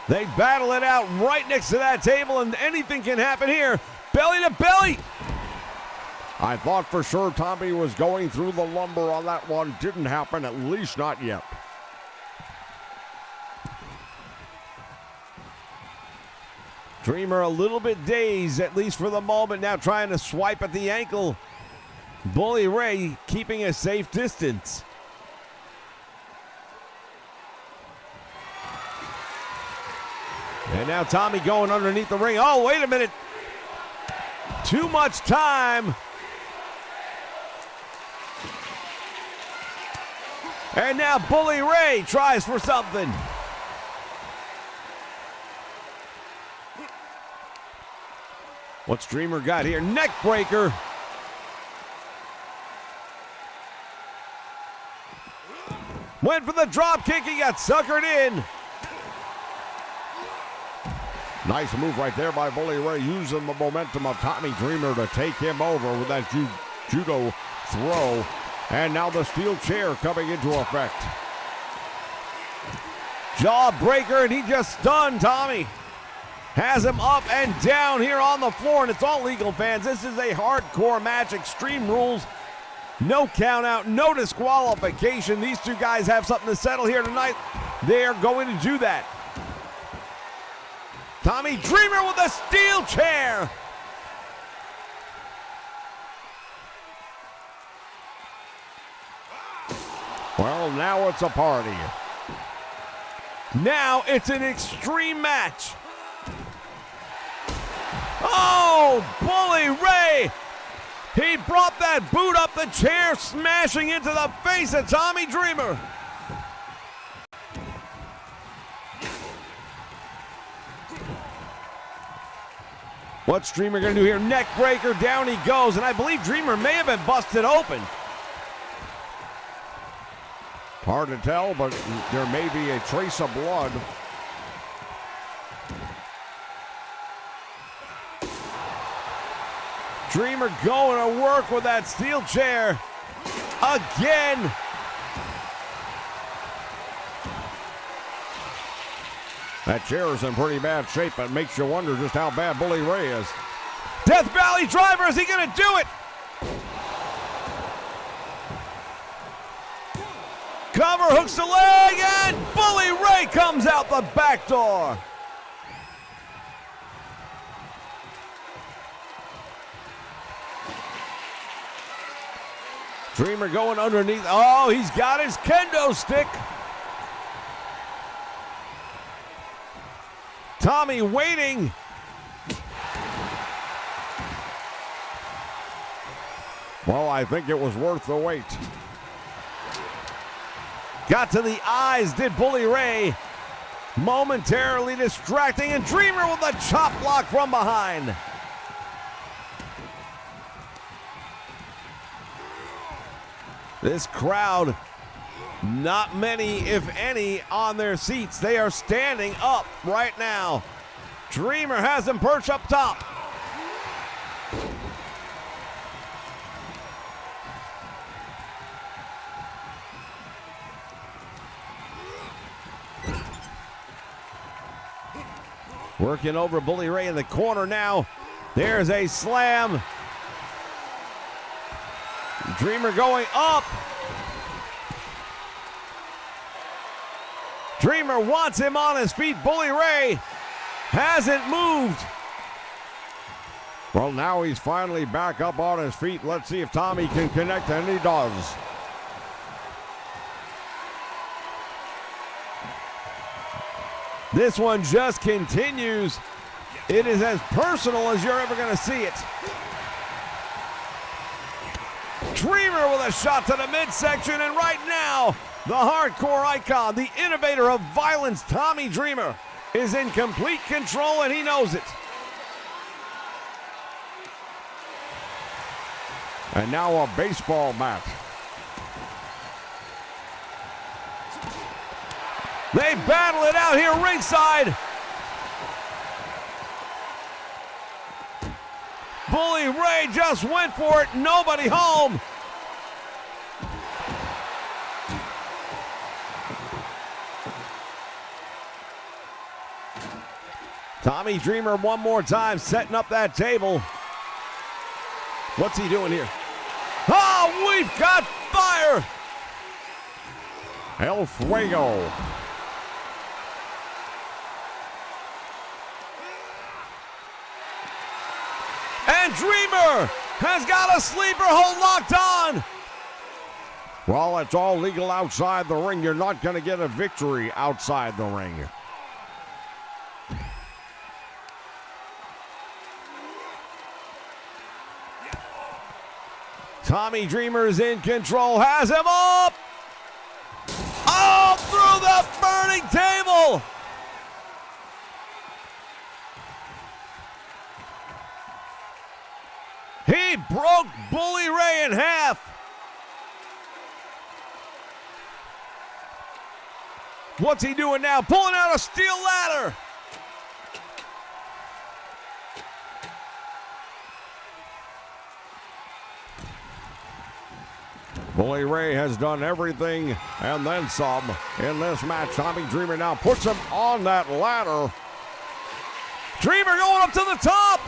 They battle it out right next to that table, and anything can happen here. Belly to belly. I thought for sure Tommy was going through the lumber on that one. Didn't happen, at least not yet. Dreamer a little bit dazed, at least for the moment, now trying to swipe at the ankle. Bully Ray keeping a safe distance. And now Tommy going underneath the ring. Oh, wait a minute. Too much time. And now Bully Ray tries for something. What's Dreamer got here? Neck breaker. Went for the drop kick. He got suckered in. Nice move right there by Bully Ray, using the momentum of Tommy Dreamer to take him over with that judo throw. And now the steel chair coming into effect. Jawbreaker, and he just stunned Tommy. Has him up and down here on the floor, and it's all legal, fans. This is a hardcore match, Extreme Rules. No count out, no disqualification. These two guys have something to settle here tonight. They are going to do that. Tommy Dreamer with a steel chair. Well, now it's a party. Now it's an extreme match. Oh, Bully Ray. He brought that boot up the chair, smashing into the face of Tommy Dreamer. What's Dreamer going to do here? Neck breaker, down he goes, and I believe Dreamer may have been busted open. Hard to tell, but there may be a trace of blood. Dreamer going to work with that steel chair again. That chair is in pretty bad shape, but makes you wonder just how bad Bully Ray is. Death Valley Driver, is he going to do it? Cover hooks the leg, and Bully Ray comes out the back door. Dreamer going underneath. Oh, he's got his kendo stick. Tommy waiting. Well, I think it was worth the wait. Got to the eyes, did Bully Ray. momentarily distracting, and Dreamer with a chop block from behind. This crowd, not many, if any, on their seats. They are standing up right now. Dreamer has him perched up top. Working over Bully Ray in the corner now. There's a slam. Dreamer going up. Dreamer wants him on his feet. Bully Ray hasn't moved. Well, now he's finally back up on his feet. Let's see if Tommy can connect, and he does. This one just continues. It is as personal as you're ever going to see it. Dreamer with a shot to the midsection, and right now, the hardcore icon, the innovator of violence, Tommy Dreamer, is in complete control, and he knows it. And now a baseball match. They battle it out here ringside. Bully Ray just went for it. Nobody home. Tommy Dreamer one more time setting up that table. What's he doing here? Oh, we've got fire. El Fuego. And Dreamer has got a sleeper hold locked on. Well, it's all legal outside the ring. You're not going to get a victory outside the ring. Tommy Dreamer is in control, has him up. Oh, through the burning table. He broke Bully Ray in half. What's he doing now? Pulling out a steel ladder. Bully Ray has done everything and then some in this match. Tommy Dreamer now puts him on that ladder. Dreamer going up to the top.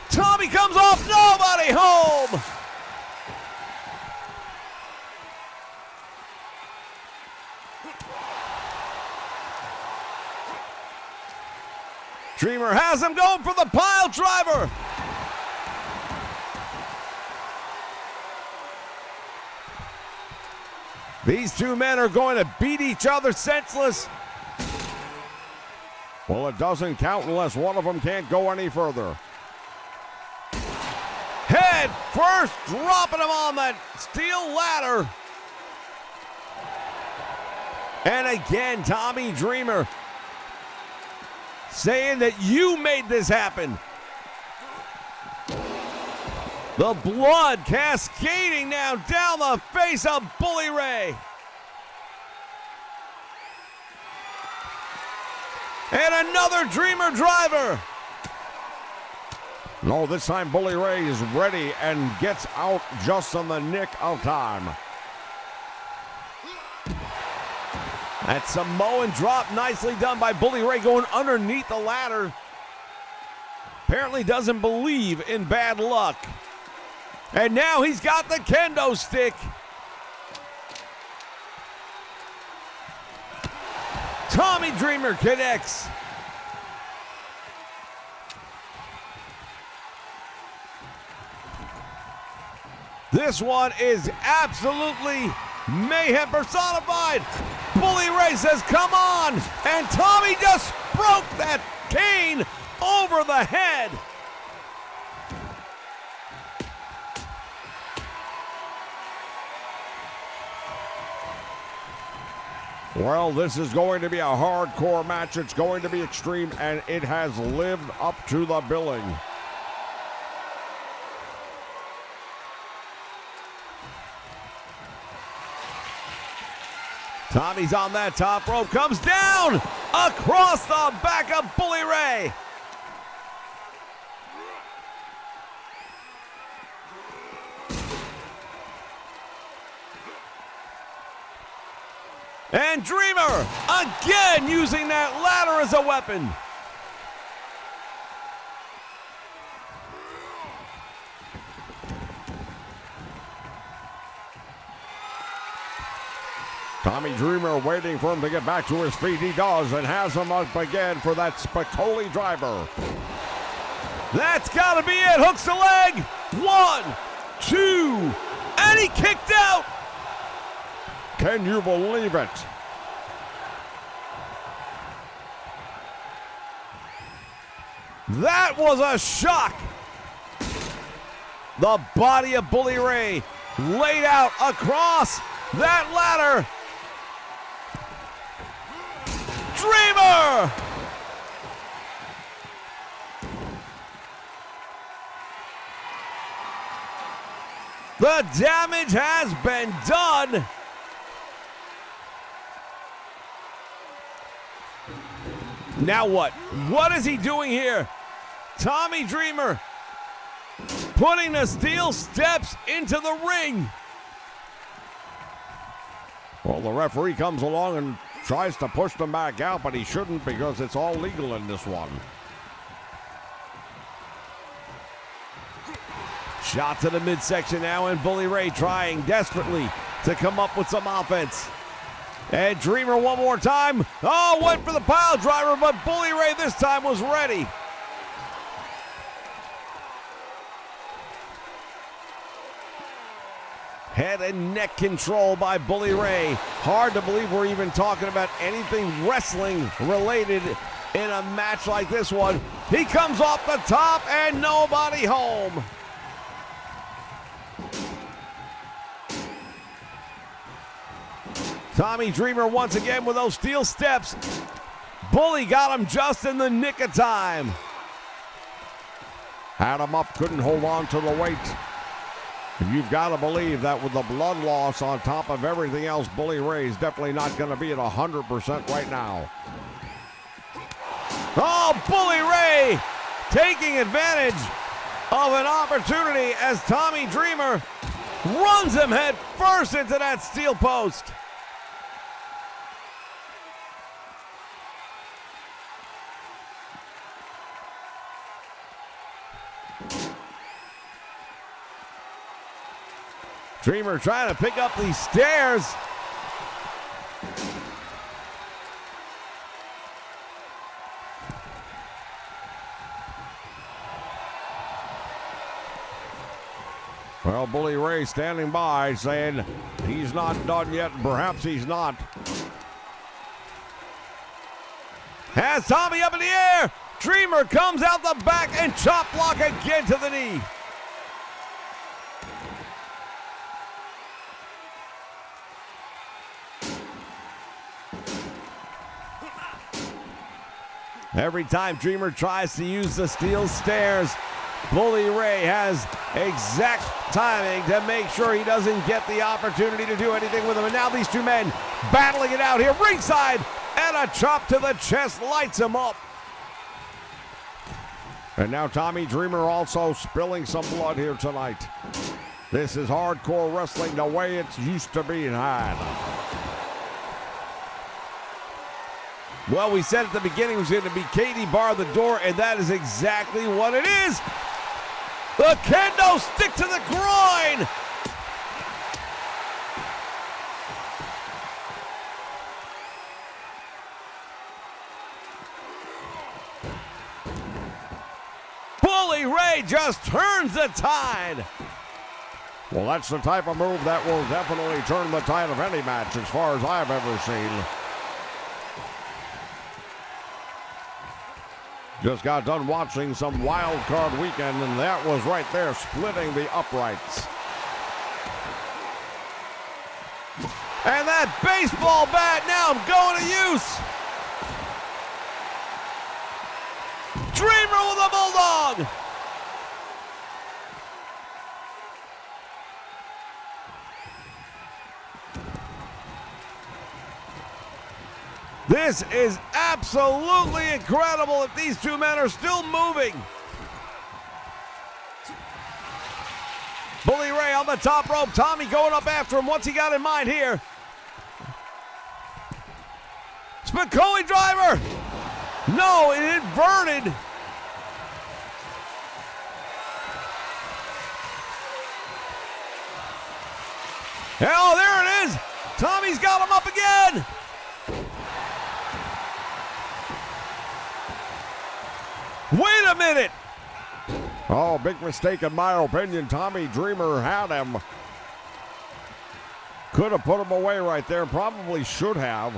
Tommy comes off, nobody home. Dreamer has him going for the pile driver. These two men are going to beat each other senseless. Well, it doesn't count unless one of them can't go any further. Head first, dropping him on that steel ladder. And again, Tommy Dreamer saying that you made this happen. The blood cascading now down the face of Bully Ray. And another Dreamer driver. No, this time Bully Ray is ready and gets out just in the nick of time. That Samoan drop nicely done by Bully Ray going underneath the ladder. Apparently doesn't believe in bad luck. And now he's got the kendo stick. Tommy Dreamer connects. This one is absolutely mayhem personified. Bully Ray says, come on. And Tommy just broke that cane over the head. Well, this is going to be a hardcore match. It's going to be extreme, and it has lived up to the billing. Tommy's on that top rope, comes down across the back of Bully Ray. And Dreamer again using that ladder as a weapon. Tommy Dreamer waiting for him to get back to his feet. He does, and has him up again for that Spicoli driver. That's got to be it. Hooks the leg. 1, 2, and he kicked out. Can you believe it? That was a shock. The body of Bully Ray laid out across that ladder. Dreamer! The damage has been done. Now what? What is he doing here? Tommy Dreamer putting the steel steps into the ring. Well, the referee comes along and tries to push them back out, but he shouldn't because it's all legal in this one. Shot to the midsection now, and Bully Ray trying desperately to come up with some offense. And Dreamer one more time. Oh, went for the pile driver, but Bully Ray this time was ready. Head and neck control by Bully Ray. Hard to believe we're even talking about anything wrestling related in a match like this one. He comes off the top and nobody home. Tommy Dreamer once again with those steel steps. Bully got him just in the nick of time. Had him up, couldn't hold on to the weight. And you've got to believe that with the blood loss on top of everything else, Bully Ray's definitely not going to be at 100% right now. Oh, Bully Ray taking advantage of an opportunity as Tommy Dreamer runs him head first into that steel post. Dreamer trying to pick up these stairs. Well, Bully Ray standing by saying he's not done yet, and perhaps he's not. Has Tommy up in the air. Dreamer comes out the back and chop block again to the knee. Every time Dreamer tries to use the steel stairs, Bully Ray has exact timing to make sure he doesn't get the opportunity to do anything with him. And now these two men battling it out here ringside, and a chop to the chest lights him up. And now Tommy Dreamer also spilling some blood here tonight. This is hardcore wrestling the way it's used to being had. Well, we said at the beginning it was going to be Katie bar the door, and that is exactly what it is. The kendo stick to the groin. Bully Ray just turns the tide. Well, that's the type of move that will definitely turn the tide of any match as far as I've ever seen. Just got done watching some Wild Card Weekend, and that was right there, splitting the uprights. And that baseball bat now going to use. Dreamer with a bulldog. This is absolutely incredible if these two men are still moving. Bully Ray on the top rope. Tommy going up after him. What's he got in mind here? Spicoli driver. No, it inverted. Oh, there it is. Tommy's got him up again. Wait a minute. Oh, big mistake in my opinion. Tommy Dreamer had him. Could have put him away right there. Probably should have.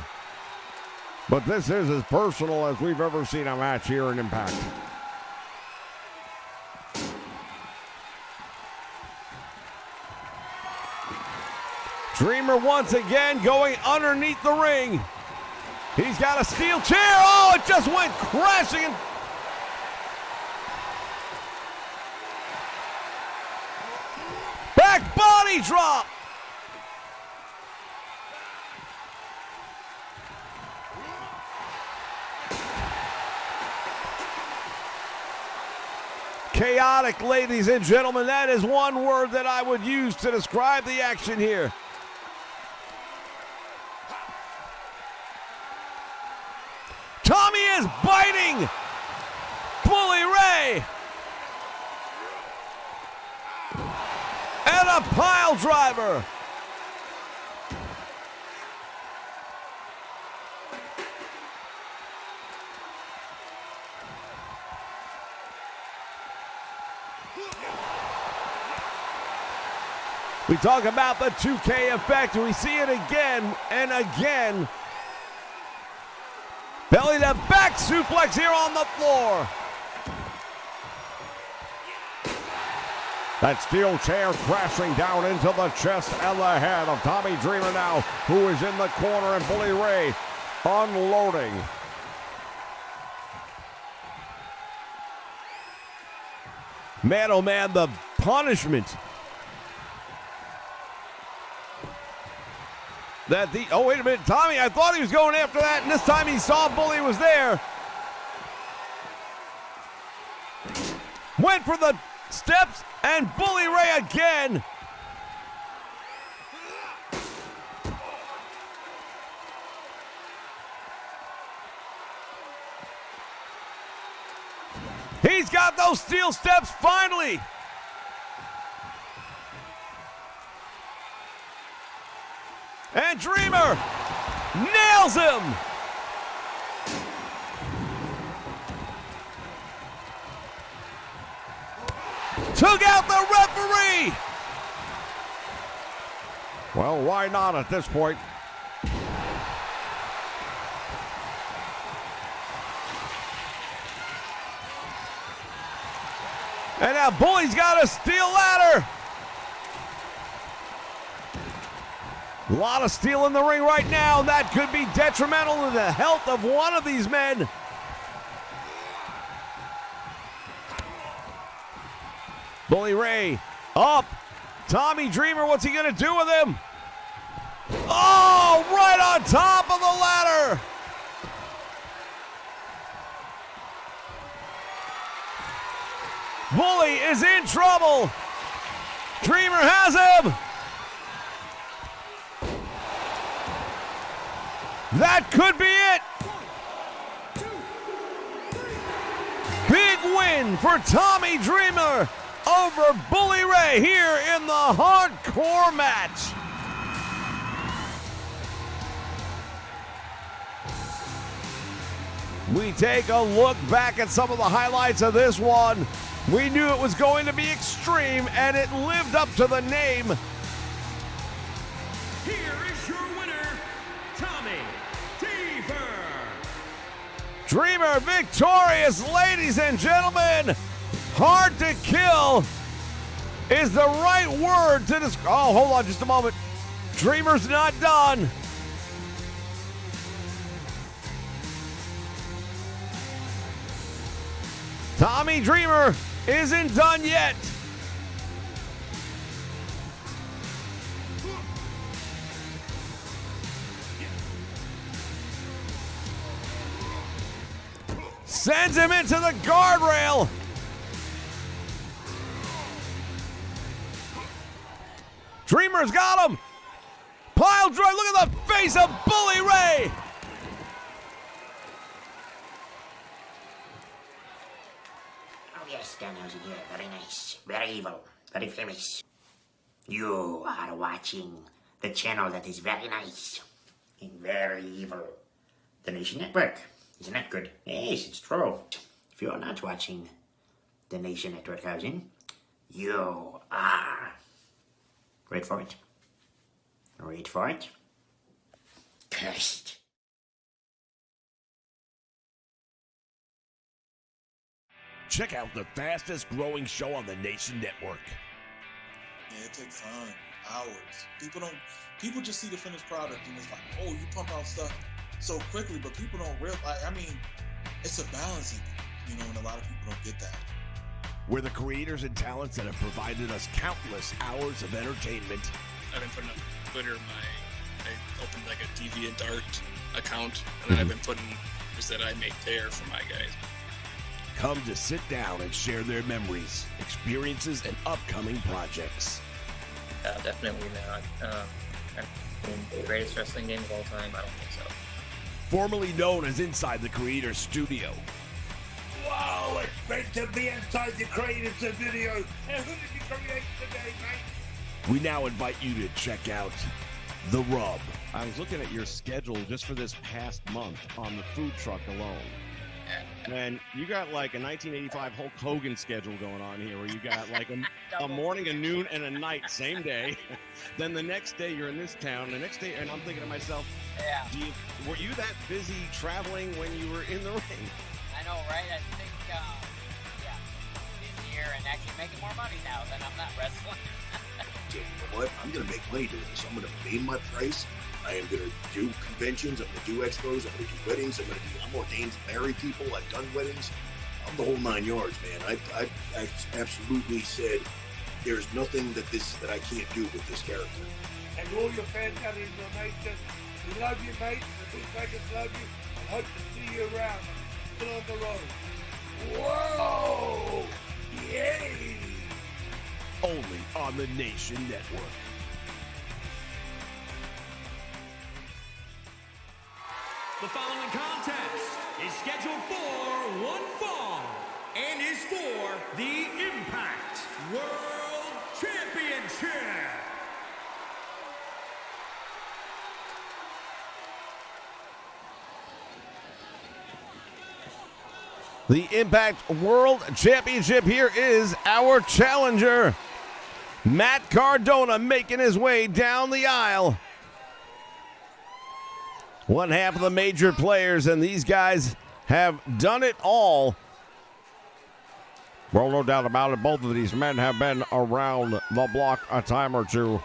But this is as personal as we've ever seen a match here in Impact. Dreamer once again going underneath the ring. He's got a steel chair. Oh, it just went crashing. Back body drop. Chaotic, ladies and gentlemen. That is one word that I would use to describe the action here. Tommy is biting Bully Ray. And a pile driver. We talk about the 2K effect. We see it again and again. Belly to back suplex here on the floor. That steel chair crashing down into the chest and the head of Tommy Dreamer now, who is in the corner, and Bully Ray unloading. Man, oh man, the punishment. Oh, wait a minute, Tommy, I thought he was going after that, and this time he saw Bully was there. Went for the steps, and Bully Ray again. He's got those steel steps finally. And Dreamer nails him. Took out the referee. Well, why not at this point? And now Bully's got a steel ladder. A lot of steel in the ring right now. That could be detrimental to the health of one of these men. Bully Ray up. Tommy Dreamer, what's he going to do with him? Oh, right on top of the ladder. Bully is in trouble. Dreamer has him. That could be it. Big win for Tommy Dreamer over Bully Ray here in the hardcore match. We take a look back at some of the highlights of this one. We knew it was going to be extreme, and it lived up to the name. Here is your winner, Tommy Dreamer. Dreamer victorious, ladies and gentlemen. Hard to kill is the right word to describe. Oh, hold on just a moment. Dreamer's not done. Tommy Dreamer isn't done yet. Sends him into the guardrail. Dreamer's got him. Pile drive. Look at the face of Bully Ray. Oh yes, Daniel's in here. Very nice. Very evil. Very famous. You are watching the channel that is very nice and very evil. The Nation Network. Isn't that good? Yes, it's true. If you're not watching the Nation Network housing, you are... Wait for it. Wait for it. Cursed. Check out the fastest growing show on the Nation Network. Yeah, it takes time, hours. People just see the finished product and it's like, oh, you pump out stuff so quickly, but people don't realize, I mean, it's a balancing, you know, and a lot of people don't get that. We're the creators and talents that have provided us countless hours of entertainment. I've been putting up Twitter, I opened like a DeviantArt account, and I've been putting videos that I make there for my guys. Come to sit down and share their memories, experiences, and upcoming projects. Definitely not. The greatest wrestling game of all time? I don't think so. Formerly known as Inside the Creator's Studio. Wow, it's great to be inside the Creator's Studio. And who did you create today, mate? We now invite you to check out The Rub. I was looking at your schedule just for this past month on the food truck alone. And you got like a 1985 Hulk Hogan schedule going on here where you got like a morning, a noon, and a night, same day. Then the next day you're in this town. The next day, and I'm thinking to myself, yeah. Were you that busy traveling when you were in the ring? I know, right? I think, yeah, busier and actually making more money now than I'm not wrestling. You know what? I'm going to make money doing this. I'm going to name my price. I am going to do conventions. I'm going to do expos. I'm going to do weddings. I'm ordained to marry people. I've done weddings. I'm the whole 9 yards, man. I absolutely said there's nothing that I can't do with this character. And all your fans out in your nation, we love you, mate. The bootleggers love you. And hope to see you around. Still on the road. Whoa! Yay! Only on the Nation Network. The following contest is scheduled for one fall and is for the Impact World Championship. The Impact World Championship. Here is our challenger, Matt Cardona, making his way down the aisle. One half of the major players, and these guys have done it all. Well, no doubt about it, both of these men have been around the block a time or two.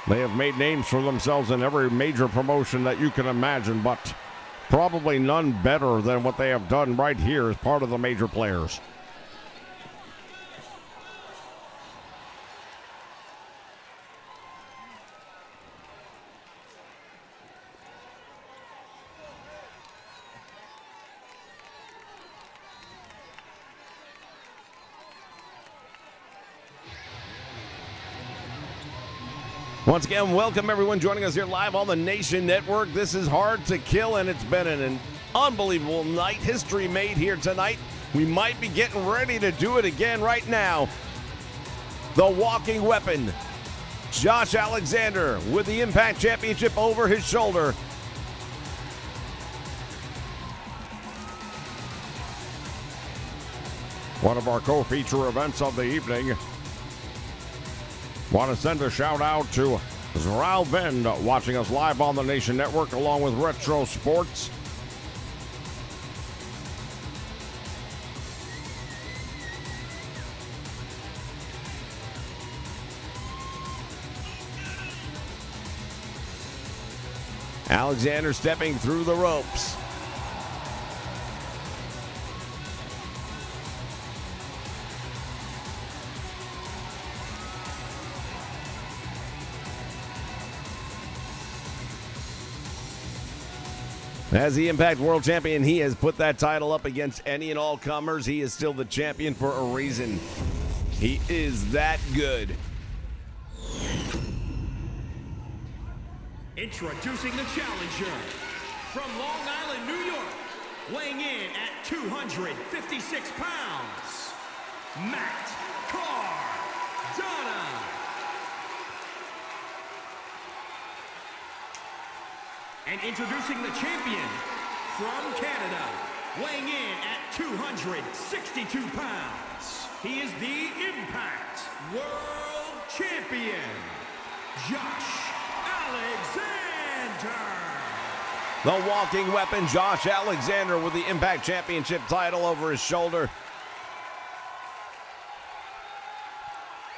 They have made names for themselves in every major promotion that you can imagine, but probably none better than what they have done right here as part of the major players. Once again, welcome everyone joining us here live on the Nation Network. This is Hard to Kill, and it's been an unbelievable night. History made here tonight. We might be getting ready to do it again right now. The walking weapon, Josh Alexander, with the Impact Championship over his shoulder. One of our co-feature events of the evening. Want to send a shout out to Zral Vend, watching us live on the Nation Network along with Retro Sports. Alexander stepping through the ropes. As the Impact World Champion, he has put that title up against any and all comers. He is still the champion for a reason. He is that good. Introducing the challenger from Long Island, New York, weighing in at 256 pounds, Matt Cardona. And introducing the champion from Canada, weighing in at 262 pounds, he is the Impact World Champion, Josh Alexander. The walking weapon, Josh Alexander, with the Impact Championship title over his shoulder.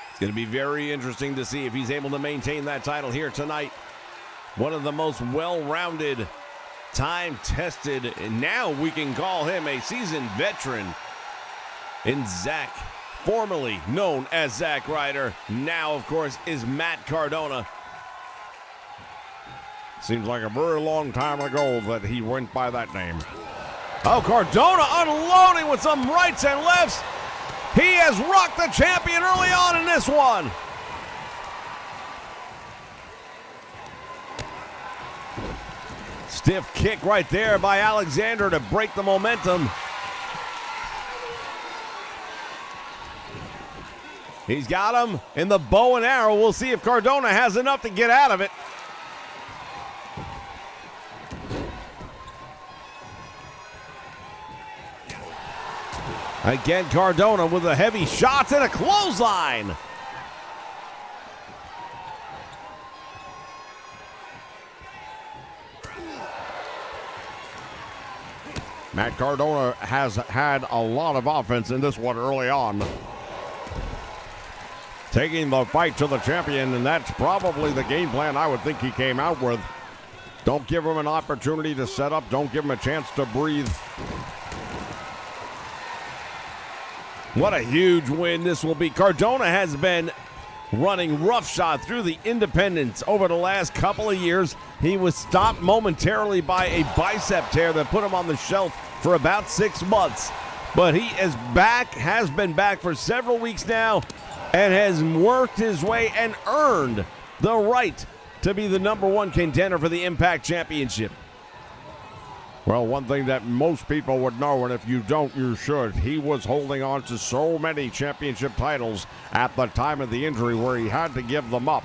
It's going to be very interesting to see if he's able to maintain that title here tonight. One of the most well-rounded, time-tested, and now we can call him a seasoned veteran in Zack, formerly known as Zack Ryder. Now, of course, is Matt Cardona. Seems like a very long time ago that he went by that name. Oh, Cardona unloading with some rights and lefts. He has rocked the champion early on in this one. Stiff kick right there by Alexander to break the momentum. He's got him in the bow and arrow. We'll see if Cardona has enough to get out of it. Again, Cardona with a heavy shot and a clothesline. Matt Cardona has had a lot of offense in this one early on. Taking the fight to the champion, and that's probably the game plan I would think he came out with. Don't give him an opportunity to set up. Don't give him a chance to breathe. What a huge win this will be. Cardona has been running roughshod through the independents over the last couple of years. He was stopped momentarily by a bicep tear that put him on the shelf for about 6 months. But he is back, has been back for several weeks now, and has worked his way and earned the right to be the #1 contender for the Impact Championship. Well, one thing that most people would know, and if you don't, you should. He was holding on to so many championship titles at the time of the injury where he had to give them up.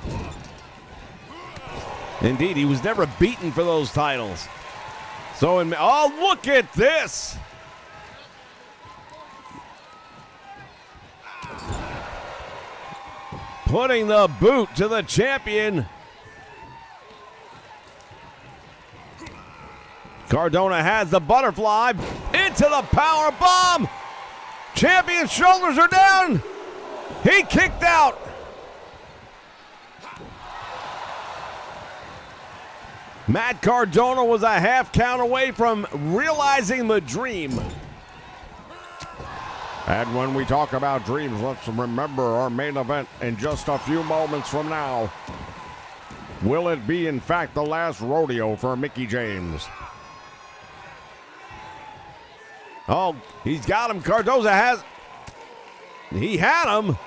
Indeed, he was never beaten for those titles. So, oh, look at this. Putting the boot to the champion. Cardona has the butterfly into the power bomb. Champion's shoulders are down. He kicked out. Matt Cardona was a half count away from realizing the dream. And when we talk about dreams, let's remember our main event in just a few moments from now. Will it be, in fact, the last rodeo for Mickie James? Oh, he's got him. Cardona has. He had him.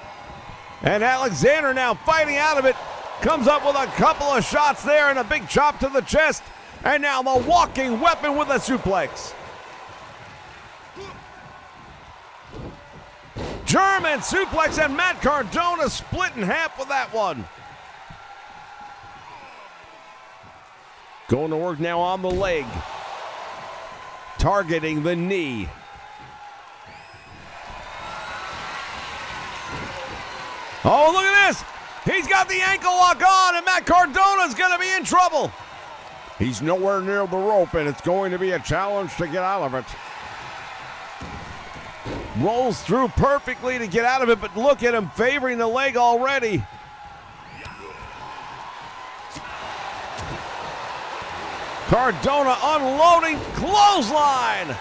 And Alexander now fighting out of it. Comes up with a couple of shots there and a big chop to the chest. And now the walking weapon with a suplex. German suplex, and Matt Cardona split in half with that one. Going to work now on the leg. Targeting the knee. Oh, look at this. He's got the ankle lock on, and Matt Cardona's going to be in trouble. He's nowhere near the rope, and it's going to be a challenge to get out of it. Rolls through perfectly to get out of it, but look at him favoring the leg already. Cardona unloading clothesline.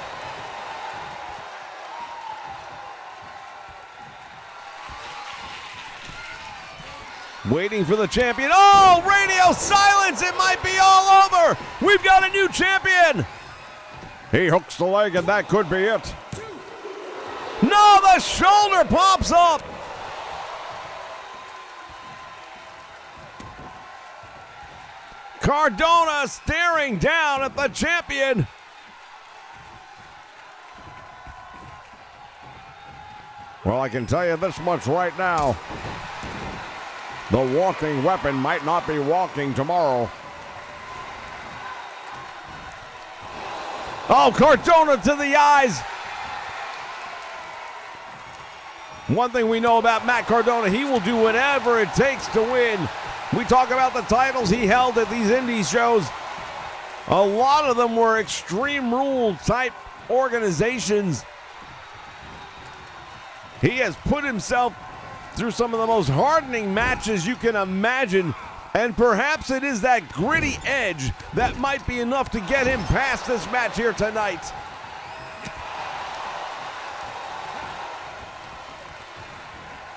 Waiting for the champion. Oh, radio silence. It might be all over. We've got a new champion. He hooks the leg, and that could be it. No, the shoulder pops up. Cardona staring down at the champion. Well, I can tell you this much right now. The walking weapon might not be walking tomorrow. Oh, Cardona to the eyes. One thing we know about Matt Cardona, he will do whatever it takes to win. We talk about the titles he held at these indie shows. A lot of them were Extreme Rule type organizations. He has put himself through some of the most hardening matches you can imagine, and perhaps it is that gritty edge that might be enough to get him past this match here tonight.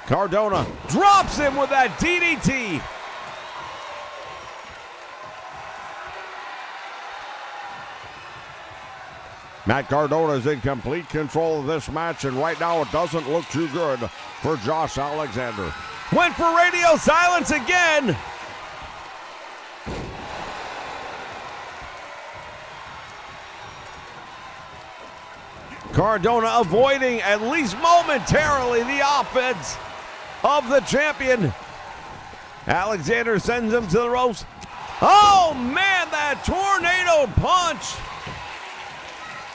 Cardona drops him with that DDT. Matt Cardona is in complete control of this match, and right now it doesn't look too good for Josh Alexander. Went for radio silence again. Cardona avoiding, at least momentarily, the offense of the champion. Alexander sends him to the ropes. Oh man, that tornado punch.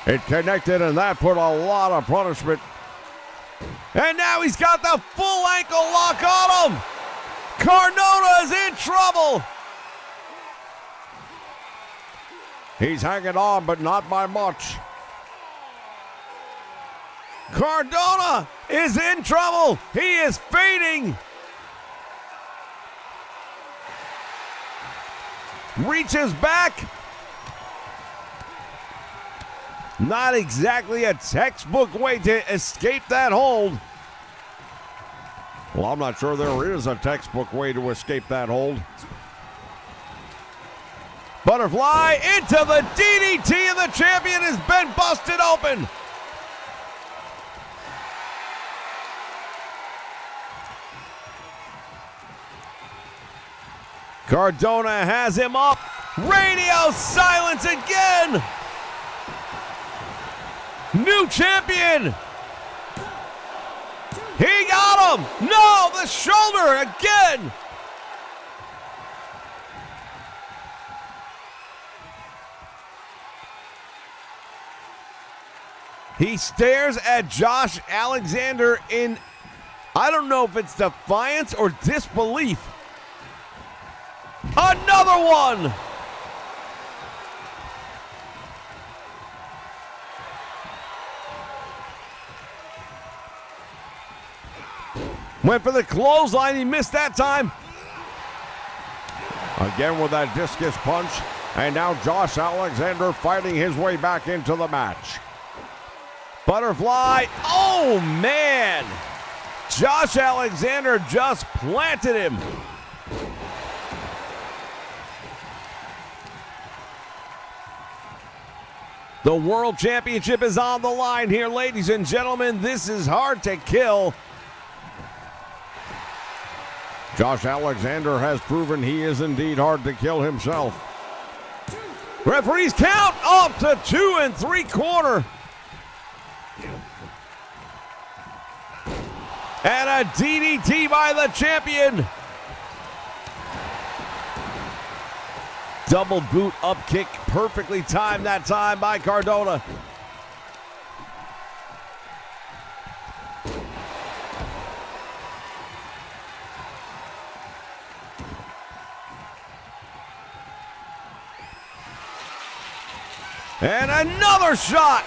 It connected, and that put a lot of punishment. And now he's got the full ankle lock on him. Cardona is in trouble. He's hanging on, but not by much. Cardona is in trouble. He is fading. Reaches back. Not exactly a textbook way to escape that hold. Well, I'm not sure there is a textbook way to escape that hold. Butterfly into the DDT, and the champion has been busted open. Cardona has him up. Radio silence again. New champion. He got him. No, the shoulder again. He stares at Josh Alexander in, I don't know if it's defiance or disbelief. Another one. Went for the clothesline. He missed that time. Again with that discus punch. And now Josh Alexander fighting his way back into the match. Butterfly. Oh, man. Josh Alexander just planted him. The World Championship is on the line here, ladies and gentlemen. This is hard to kill. Josh Alexander has proven he is indeed hard to kill himself. Referees count up to 2 3/4. And a DDT by the champion. Double boot up kick, perfectly timed that time by Cardona. And another shot.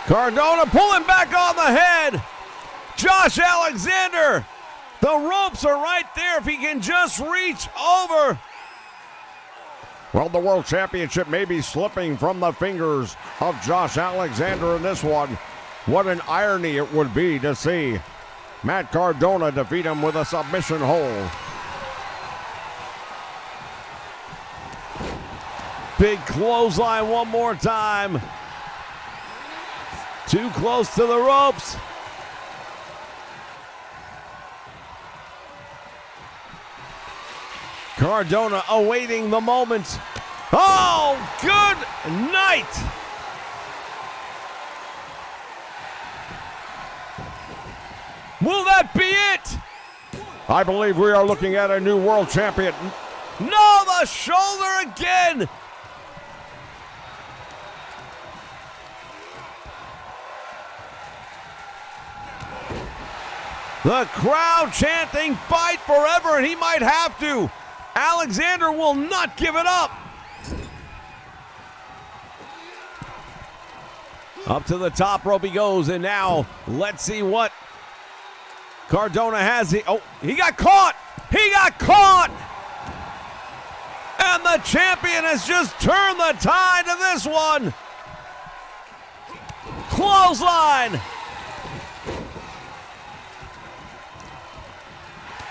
Cardona pulling back on the head. Josh Alexander, the ropes are right there if he can just reach over. Well, the World Championship may be slipping from the fingers of Josh Alexander in this one. What an irony it would be to see Matt Cardona defeat him with a submission hold. Big clothesline one more time. Too close to the ropes. Cardona awaiting the moment. Oh, good night. Will that be it? I believe we are looking at a new world champion. No, the shoulder again. The crowd chanting fight forever, and he might have to. Alexander will not give it up. Up to the top rope he goes, and now let's see what Cardona has. Oh, he got caught. He got caught. And the champion has just turned the tide of this one. Clothesline.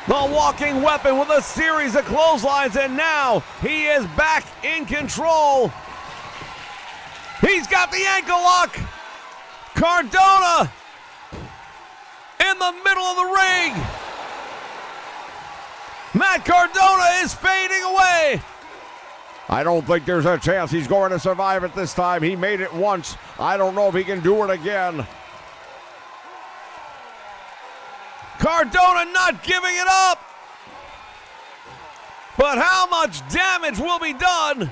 The walking weapon with a series of clotheslines, and now he is back in control. He's got the ankle lock. Cardona in the middle of the ring. Matt Cardona is fading away. I don't think there's a chance he's going to survive it this time. He made it once. I don't know if he can do it again. Cardona not giving it up. But how much damage will be done?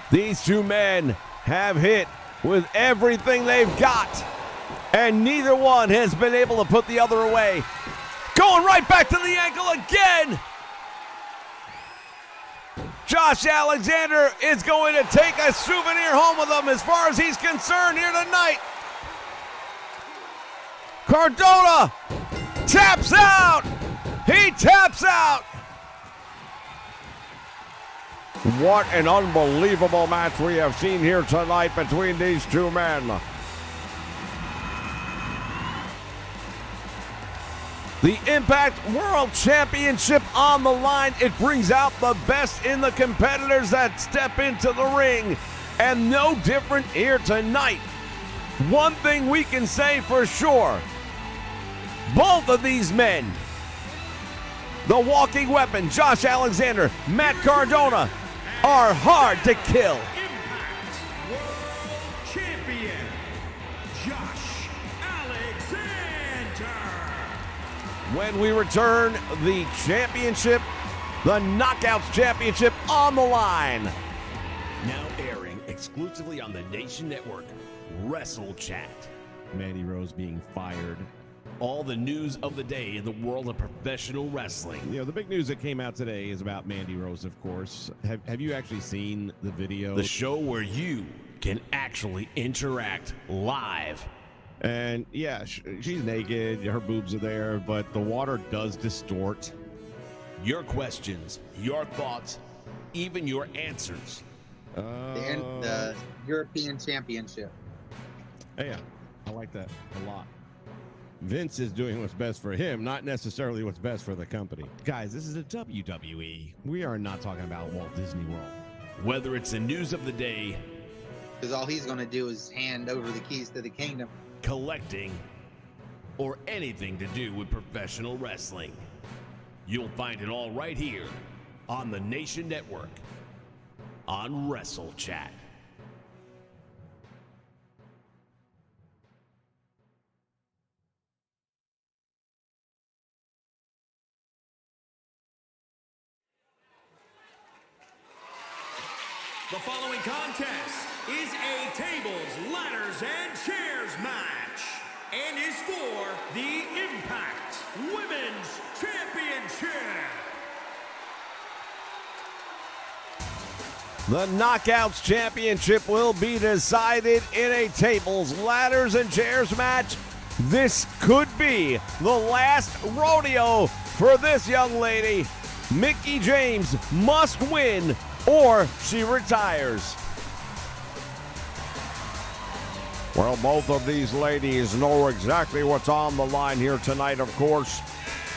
These two men have hit with everything they've got, and neither one has been able to put the other away. Going right back to the ankle again. Josh Alexander is going to take a souvenir home with him as far as he's concerned here tonight. Cardona taps out. He taps out. What an unbelievable match we have seen here tonight between these two men. The Impact World Championship on the line. It brings out the best in the competitors that step into the ring. And no different here tonight. One thing we can say for sure. Both of these men, the walking weapon, Josh Alexander, Matt Cardona, are hard to kill. Impact World Champion, Josh Alexander. When we return, the championship, the Knockouts Championship on the line. Now airing exclusively on the Nation Network, Wrestle Chat. Mandy Rose being fired. All the news of the day in the world of professional wrestling. You know, the big news that came out today is about Mandy Rose, of course. Have you actually seen the video? The show where you can actually interact live. And yeah, she's naked, her boobs are there, but the water does distort. Your questions, your thoughts, even your answers. The European Championship. Yeah, I like that a lot. Vince is doing what's best for him, not necessarily what's best for the company. Guys, this is a WWE. We are not talking about Walt Disney World. Whether it's the news of the day, Because all he's going to do is hand over the keys to the kingdom. collecting, or anything to do with professional wrestling, you'll find it all right here on the Nation Network on Wrestle Chat. The following contest is a tables, ladders, and chairs match and is for the Impact Women's Championship. The Knockouts Championship will be decided in a tables, ladders, and chairs match. This could be the last rodeo for this young lady. Mickie James must win or she retires. Well, both of these ladies know exactly what's on the line here tonight, of course.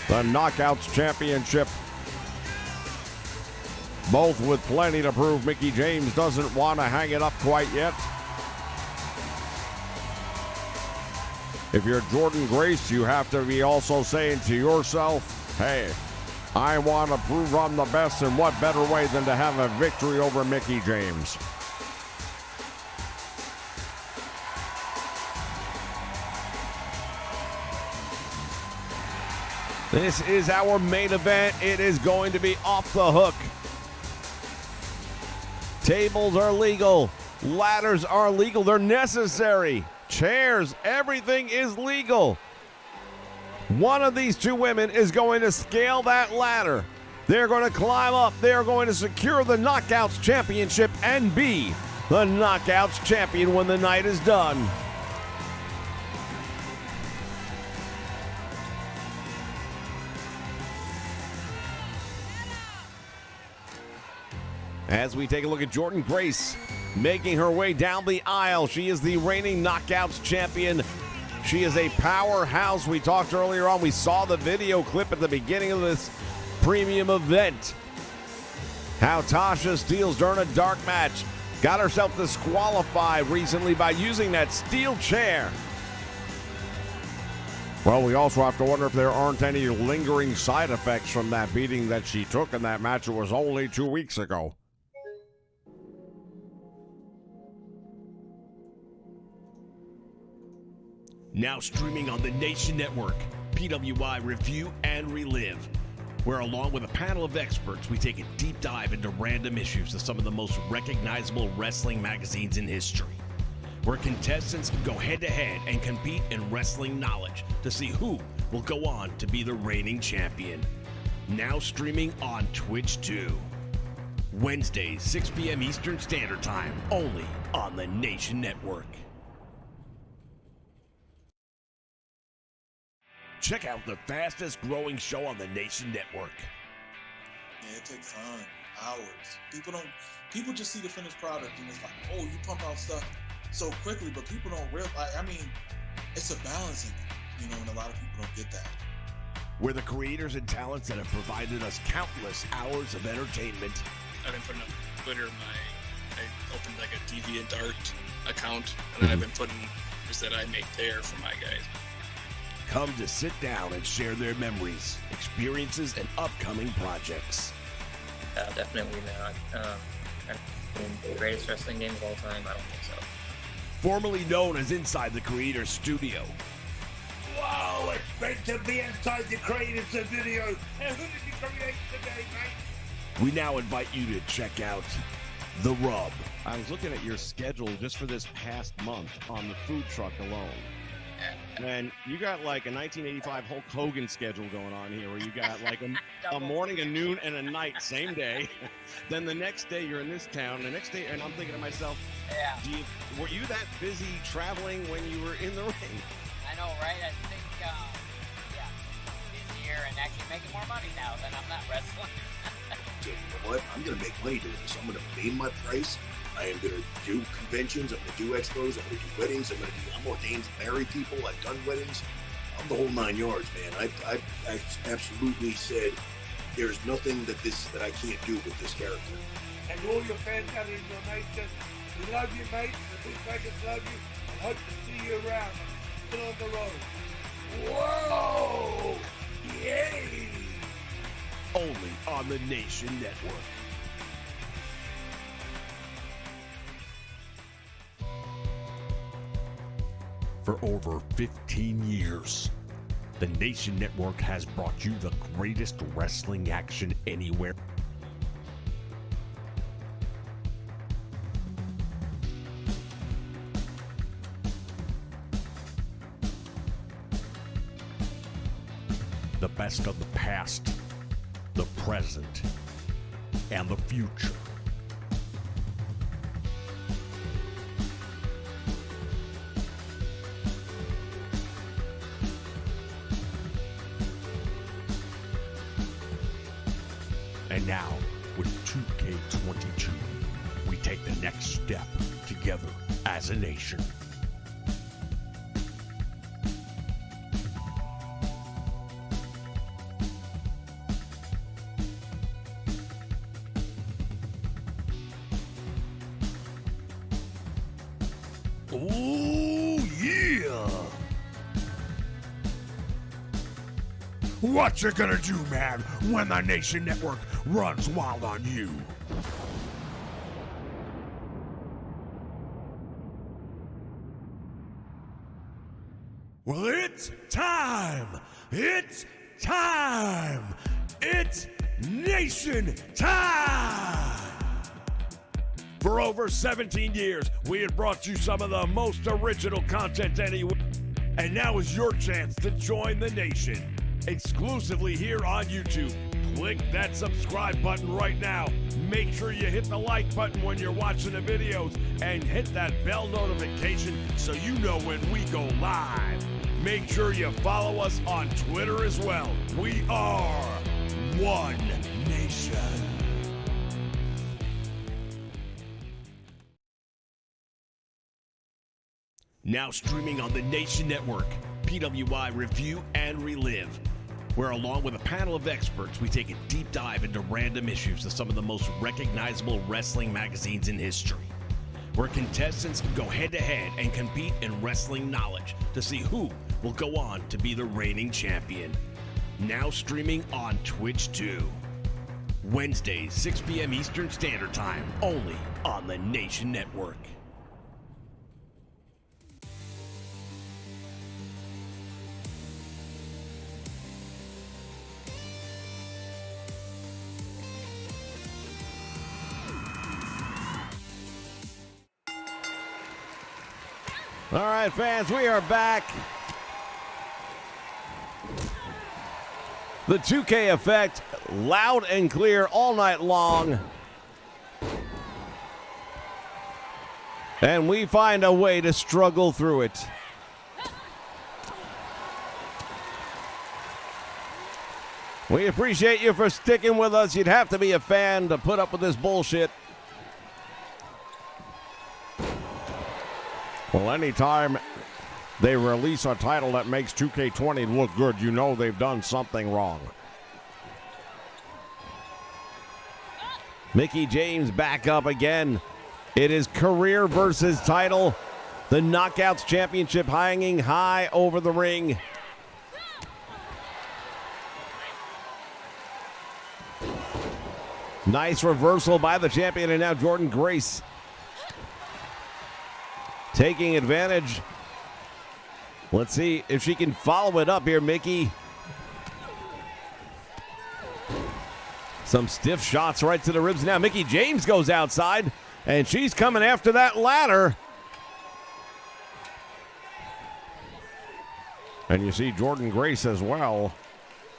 The Knockouts Championship. Both with plenty to prove. Mickie James doesn't want to hang it up quite yet. If you're Jordan Grace, you have to be also saying to yourself, hey, I want to prove I'm the best, and what better way than to have a victory over Mickie James. This is our main event. It is going to be off the hook. Tables are legal. Ladders are legal. They're necessary. Chairs, everything is legal. One of these two women is going to scale that ladder. They're going to climb up. They're going to secure the Knockouts Championship and be the Knockouts champion when the night is done. As we take a look at Jordan Grace making her way down the aisle. She is the reigning Knockouts champion. She is a powerhouse. We talked earlier on. We saw the video clip at the beginning of this premium event. How Tasha Steelz during a dark match got herself disqualified recently by using that steel chair. Well, we also have to wonder if there aren't any lingering side effects from that beating that she took in that match. It was only 2 weeks ago. Now streaming on the Nation Network, PWI Review and Relive, where along with a panel of experts, we take a deep dive into random issues of some of the most recognizable wrestling magazines in history, where contestants go head-to-head and compete in wrestling knowledge to see who will go on to be the reigning champion. Now streaming on Twitch 2. Wednesdays, 6 p.m. Eastern Standard Time, only on the Nation Network. Check out the fastest growing show on the Nation Network. Yeah, it takes time, hours. People just see the finished product and it's like, oh, you pump out stuff so quickly, but people don't realize, it's a balancing, and a lot of people don't get that. We're the creators and talents that have provided us countless hours of entertainment. I've been putting up Twitter, I opened like a DeviantArt account, and I've been putting videos that I make there for my guys. Come to sit down and share their memories, experiences, and upcoming projects. Definitely not. The greatest wrestling game of all time? I don't think so. Formerly known as Inside the Creator's Studio. Wow, it's great to be inside the Creator's Studio. And who did you create today, mate? We now invite you to check out The Rub. I was looking at your schedule just for this past month on the food truck alone. And you got like a 1985 Hulk Hogan schedule going on here, where you got like a morning, a noon, and a night, same day. Then the next day you're in this town. The next day, and I'm thinking to myself, were you that busy traveling when you were in the ring? I know, right? I think, busier and actually making more money now than I'm not wrestling. You know what? I'm going to make money doing this. I'm going to name my price. I am going to do conventions. I'm going to do expos. I'm going to do weddings. I'm ordained to marry people. I've done weddings. I'm the whole 9 yards, man. I absolutely said there's nothing that I can't do with this character. And all your fans out in your nation, we love you, mate. The Big Dragons love you. And hope to see you around. Still on the road. Whoa! Yay! Only on the Nation Network. For over 15 years, the Nation Network has brought you the greatest wrestling action anywhere. The best of the past, the present, and the future. And now, with 2K22, we take the next step together as a nation. Oh, yeah! What you gonna do, man, when the Nation Network runs wild on you? Well, it's time! It's time! It's Nation time! For over 17 years, we have brought you some of the most original content anywhere. And now is your chance to join the Nation. Exclusively here on YouTube. Click that subscribe button right now. Make sure you hit the like button when you're watching the videos and hit that bell notification so you know when we go live. Make sure you follow us on Twitter as well. We are One Nation. Now streaming on the Nation Network, PWI Review and Relive, where along with a panel of experts, we take a deep dive into random issues of some of the most recognizable wrestling magazines in history, where contestants go head-to-head and compete in wrestling knowledge to see who will go on to be the reigning champion. Now streaming on Twitch too. Wednesdays, 6 p.m. Eastern Standard Time, only on the Nation Network. All right, fans, we are back. The 2K effect, loud and clear all night long. And we find a way to struggle through it. We appreciate you for sticking with us. You'd have to be a fan to put up with this bullshit. Well, anytime they release a title that makes 2K20 look good, you know they've done something wrong. Mickie James back up again. It is career versus title. The Knockouts Championship hanging high over the ring. Nice reversal by the champion, and now Jordynne Grace taking advantage. Let's see if she can follow it up here, Mickie. Some stiff shots right to the ribs. Now Mickie James goes outside, and she's coming after that ladder. And you see Jordynne Grace as well.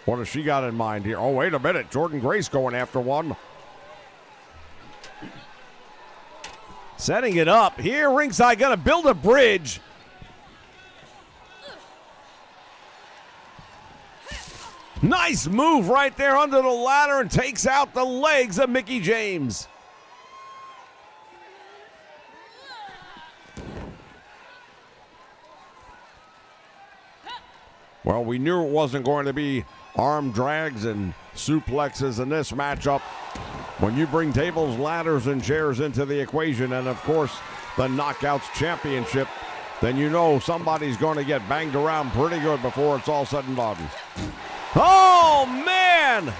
What has she got in mind here? Oh, wait a minute. Jordynne Grace going after one. Setting it up here, ringside gonna build a bridge. Nice move right there under the ladder and takes out the legs of Mickie James. Well, we knew it wasn't going to be arm drags and suplexes in this matchup. When you bring tables, ladders, and chairs into the equation, and of course the Knockouts Championship, then you know somebody's going to get banged around pretty good before it's all said and done. Oh, man!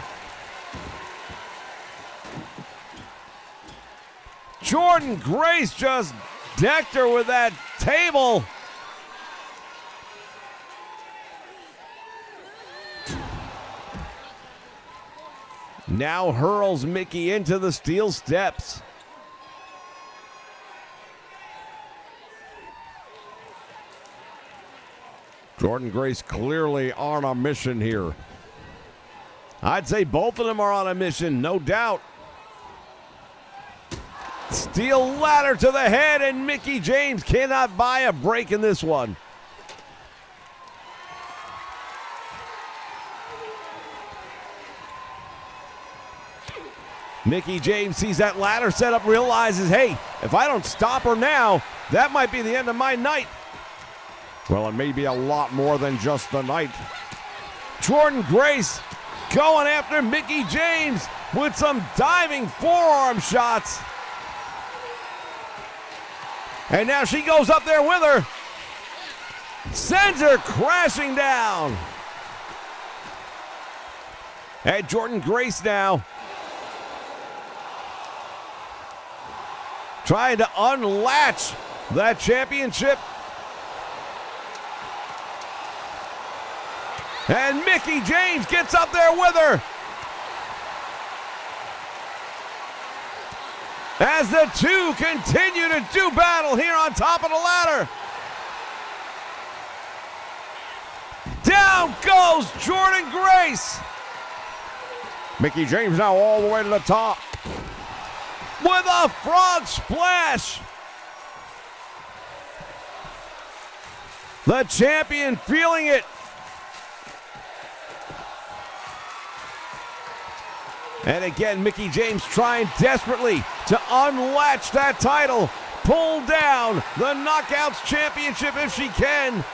Jordynne Grace just decked her with that table. Now hurls Mickie into the steel steps. Jordynne Grace clearly on a mission here. I'd say both of them are on a mission, no doubt. Steel ladder to the head, and Mickie James cannot buy a break in this one. Mickie James sees that ladder set up, realizes, hey, if I don't stop her now, that might be the end of my night. Well, it may be a lot more than just the night. Jordynne Grace going after Mickie James with some diving forearm shots. And now she goes up there with her. Sends her crashing down. And Jordynne Grace now trying to unlatch that championship. And Mickie James gets up there with her. As the two continue to do battle here on top of the ladder. Down goes Jordynne Grace. Mickie James now all the way to the top with a frog splash. The champion feeling it. And again, Mickie James trying desperately to unlatch that title, pull down the Knockouts Championship if she can.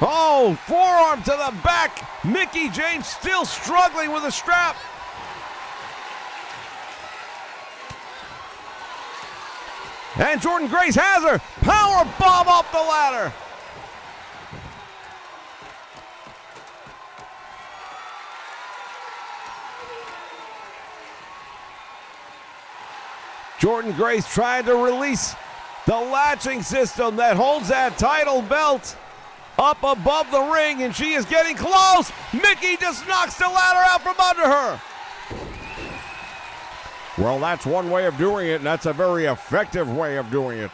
Oh, forearm to the back. Mickie James still struggling with the strap. And Jordynne Grace has her. Power bomb up the ladder. Jordynne Grace trying to release the latching system that holds that title belt up above the ring, and she is getting close. Mickie just knocks the ladder out from under her. Well, that's one way of doing it, and that's a very effective way of doing it.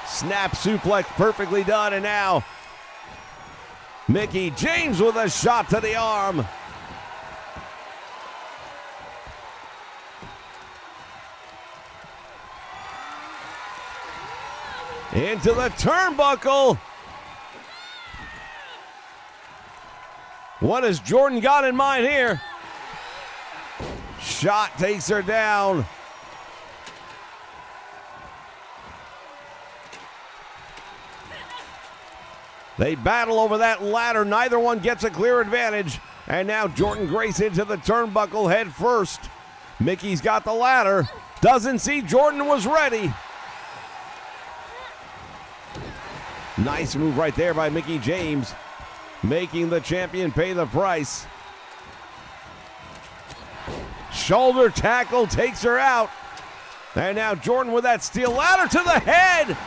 Snap suplex perfectly done, and now Mickie James with a shot to the arm. Into the turnbuckle. What has Jordynne got in mind here? Shot takes her down. They battle over that ladder. Neither one gets a clear advantage. And now Jordynne Grace into the turnbuckle head first. Mickey's got the ladder. Doesn't see Jordynne was ready. Nice move right there by Mickie James, making the champion pay the price. Shoulder tackle takes her out. And now Jordynne with that steel ladder to the head.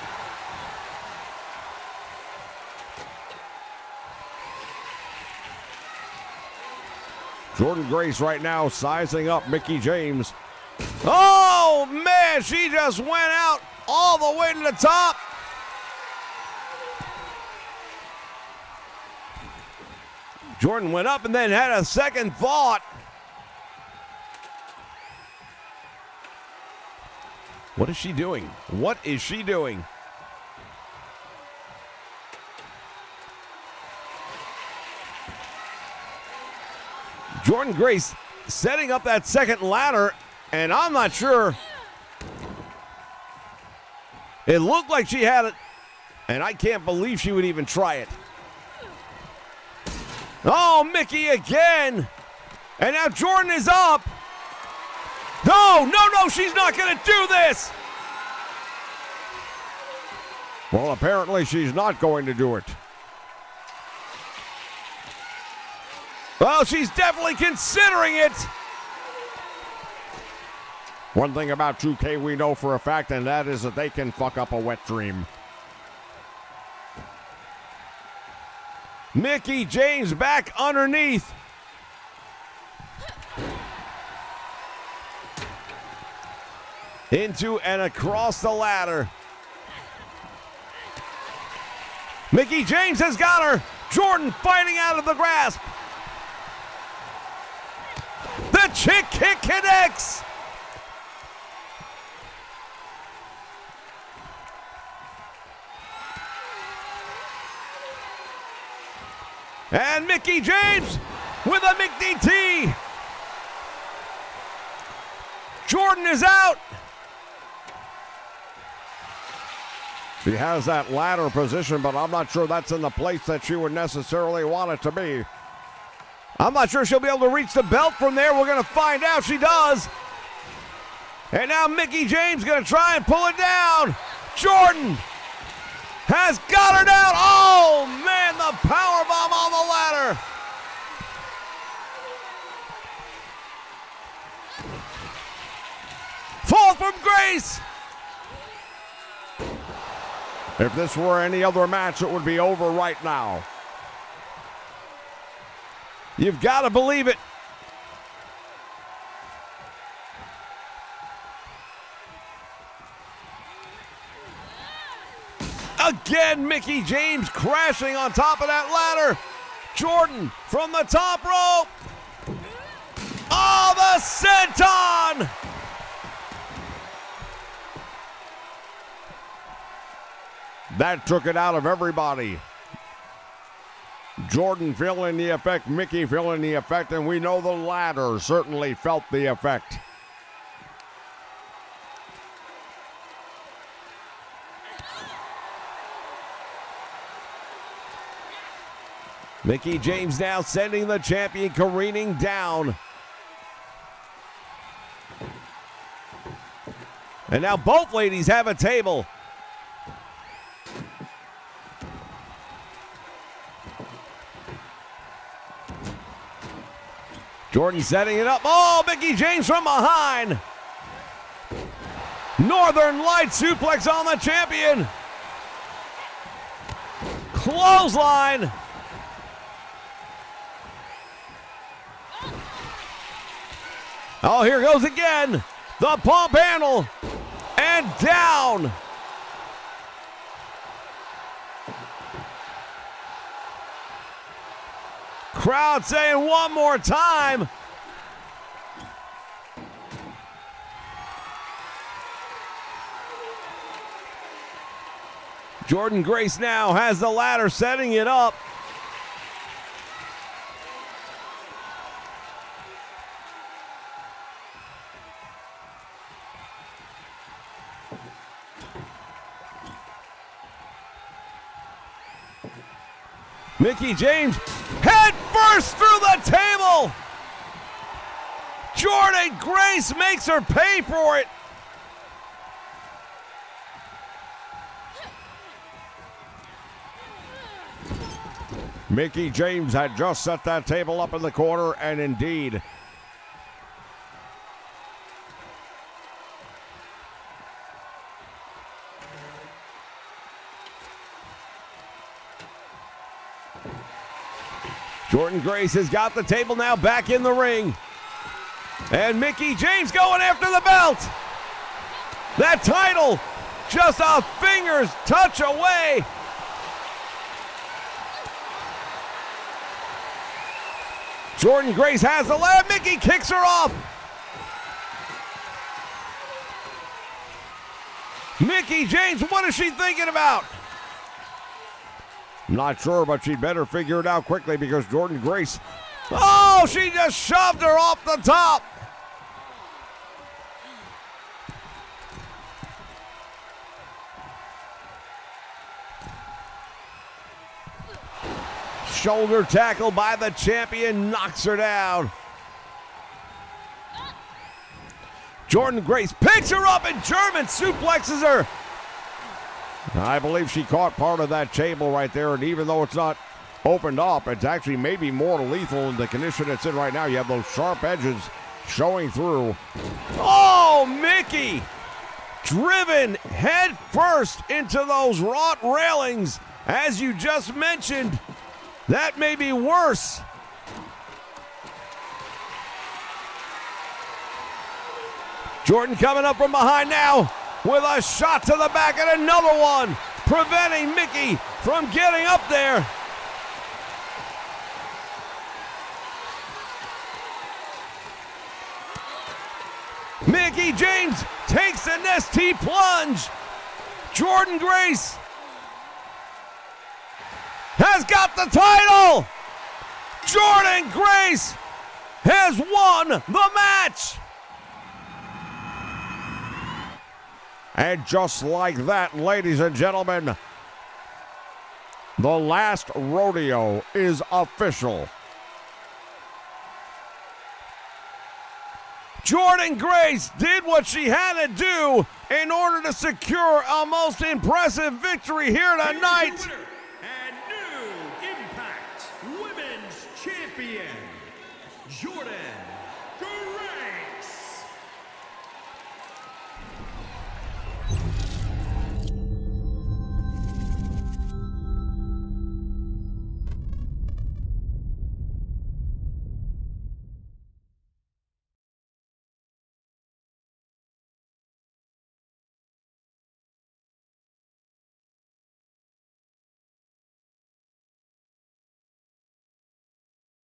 Jordynne Grace right now sizing up Mickie James. Oh man, she just went out all the way to the top. Jordynne went up and then had a second thought. What is she doing? What is she doing? Jordynne Grace setting up that second ladder, and I'm not sure. It looked like she had it, and I can't believe she would even try it. Oh, Mickie again. And now Jordynne is up. No, she's not going to do this. Well, apparently she's not going to do it. Well, she's definitely considering it. One thing about 2K we know for a fact, and that is that they can fuck up a wet dream. Mickie James back underneath. Into and across the ladder. Mickie James has got her. Jordynne fighting out of the grasp. The chick kick connects. And Mickie James with a McDT. Jordan is out. She has that ladder position, but I'm not sure that's in the place that she would necessarily want it to be. I'm not sure she'll be able to reach the belt from there. We're going to find out. She does. And now Mickie James going to try and pull it down. Jordan has got her down. Oh, man, the powerbomb on the ladder. Fall from grace. If this were any other match, it would be over right now. You've got to believe it. Again, Mickie James crashing on top of that ladder. Jordan from the top rope. Oh, the senton! That took it out of everybody. Jordan feeling the effect, Mickie feeling the effect, and we know the ladder certainly felt the effect. Mickie James now sending the champion careening down. And now both ladies have a table. Jordan setting it up. Oh, Mickie James from behind. Northern Light suplex on the champion. Clothesline. Oh, here goes again. The pump handle. And down. Crowd saying one more time. Jordan Grace now has the ladder, setting it up. Mickie James head first through the table. Jordan Grace makes her pay for it. Mickie James had just set that table up in the corner, and indeed, Jordan Grace has got the table now back in the ring. And Mickie James going after the belt. That title just a finger's touch away. Jordan Grace has the lead. Mickie kicks her off. Mickie James, what is she thinking about? Not sure, but she'd better figure it out quickly because Jordan Grace, oh, she just shoved her off the top. Shoulder tackle by the champion, knocks her down. Jordan Grace picks her up and German suplexes her. I believe she caught part of that table right there, and even though it's not opened up, it's actually maybe more lethal in the condition it's in right now. You have those sharp edges showing through. Oh, Mickie! Driven head first into those wrought railings. As you just mentioned, that may be worse. Jordan coming up from behind now with a shot to the back and another one, preventing Mickie from getting up there. Mickie James takes an ST plunge. Jordan Grace has got the title. Jordynne Grace has won the match. And just like that, ladies and gentlemen, the last rodeo is official. Jordynne Grace did what she had to do in order to secure a most impressive victory here tonight. Here's your winner and new Impact Women's Champion, Jordynne Grace.